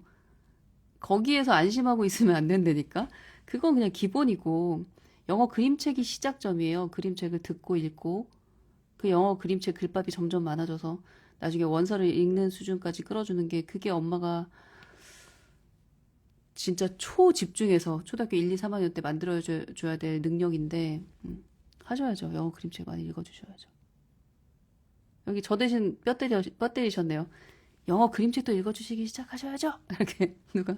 거기에서 안심하고 있으면 안 된다니까? 그건 그냥 기본이고, 영어 그림책이 시작점이에요. 그림책을 듣고 읽고, 그 영어 그림책 글밥이 점점 많아져서 나중에 원서를 읽는 수준까지 끌어주는 게 그게 엄마가 진짜 초집중해서 초등학교 1, 2, 3학년 때 만들어줘야 될 능력인데, 하셔야죠. 영어 그림책 많이 읽어주셔야죠. 여기 저 대신 뼈 때리셨네요. 영어 그림책도 읽어주시기 시작하셔야죠. 이렇게 누가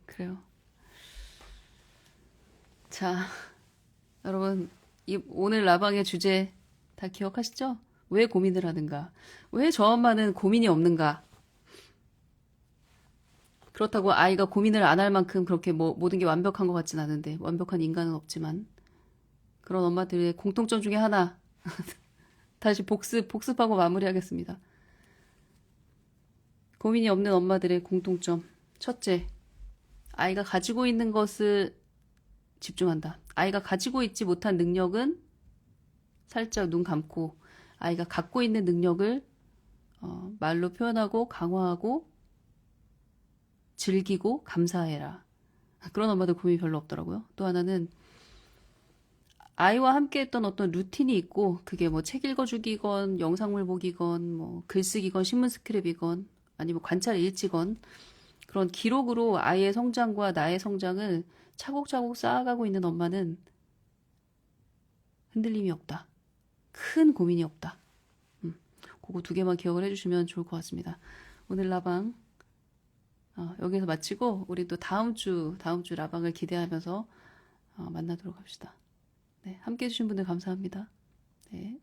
그래요. 자, 여러분 오늘 라방의 주제 다 기억하시죠? 왜 고민을 하는가? 왜 저 엄마는 고민이 없는가? 그렇다고 아이가 고민을 안 할 만큼 그렇게 뭐 모든 게 완벽한 것 같진 않은데 완벽한 인간은 없지만 그런 엄마들의 공통점 중에 하나 다시 복습하고 마무리하겠습니다. 고민이 없는 엄마들의 공통점. 첫째, 아이가 가지고 있는 것을 집중한다. 아이가 가지고 있지 못한 능력은 살짝 눈 감고 아이가 갖고 있는 능력을 말로 표현하고 강화하고 즐기고 감사해라. 그런 엄마들 고민이 별로 없더라고요. 또 하나는 아이와 함께 했던 어떤 루틴이 있고 그게 뭐 책 읽어주기건 영상물 보기건 뭐 글쓰기건 신문 스크랩이건 아니면 관찰 일지건 그런 기록으로 아이의 성장과 나의 성장을 차곡차곡 쌓아가고 있는 엄마는 흔들림이 없다. 큰 고민이 없다. 그거 두 개만 기억을 해주시면 좋을 것 같습니다. 오늘 라방 여기서 마치고 우리 또 다음 주 라방을 기대하면서 만나도록 합시다. 네, 함께 해주신 분들 감사합니다. 네.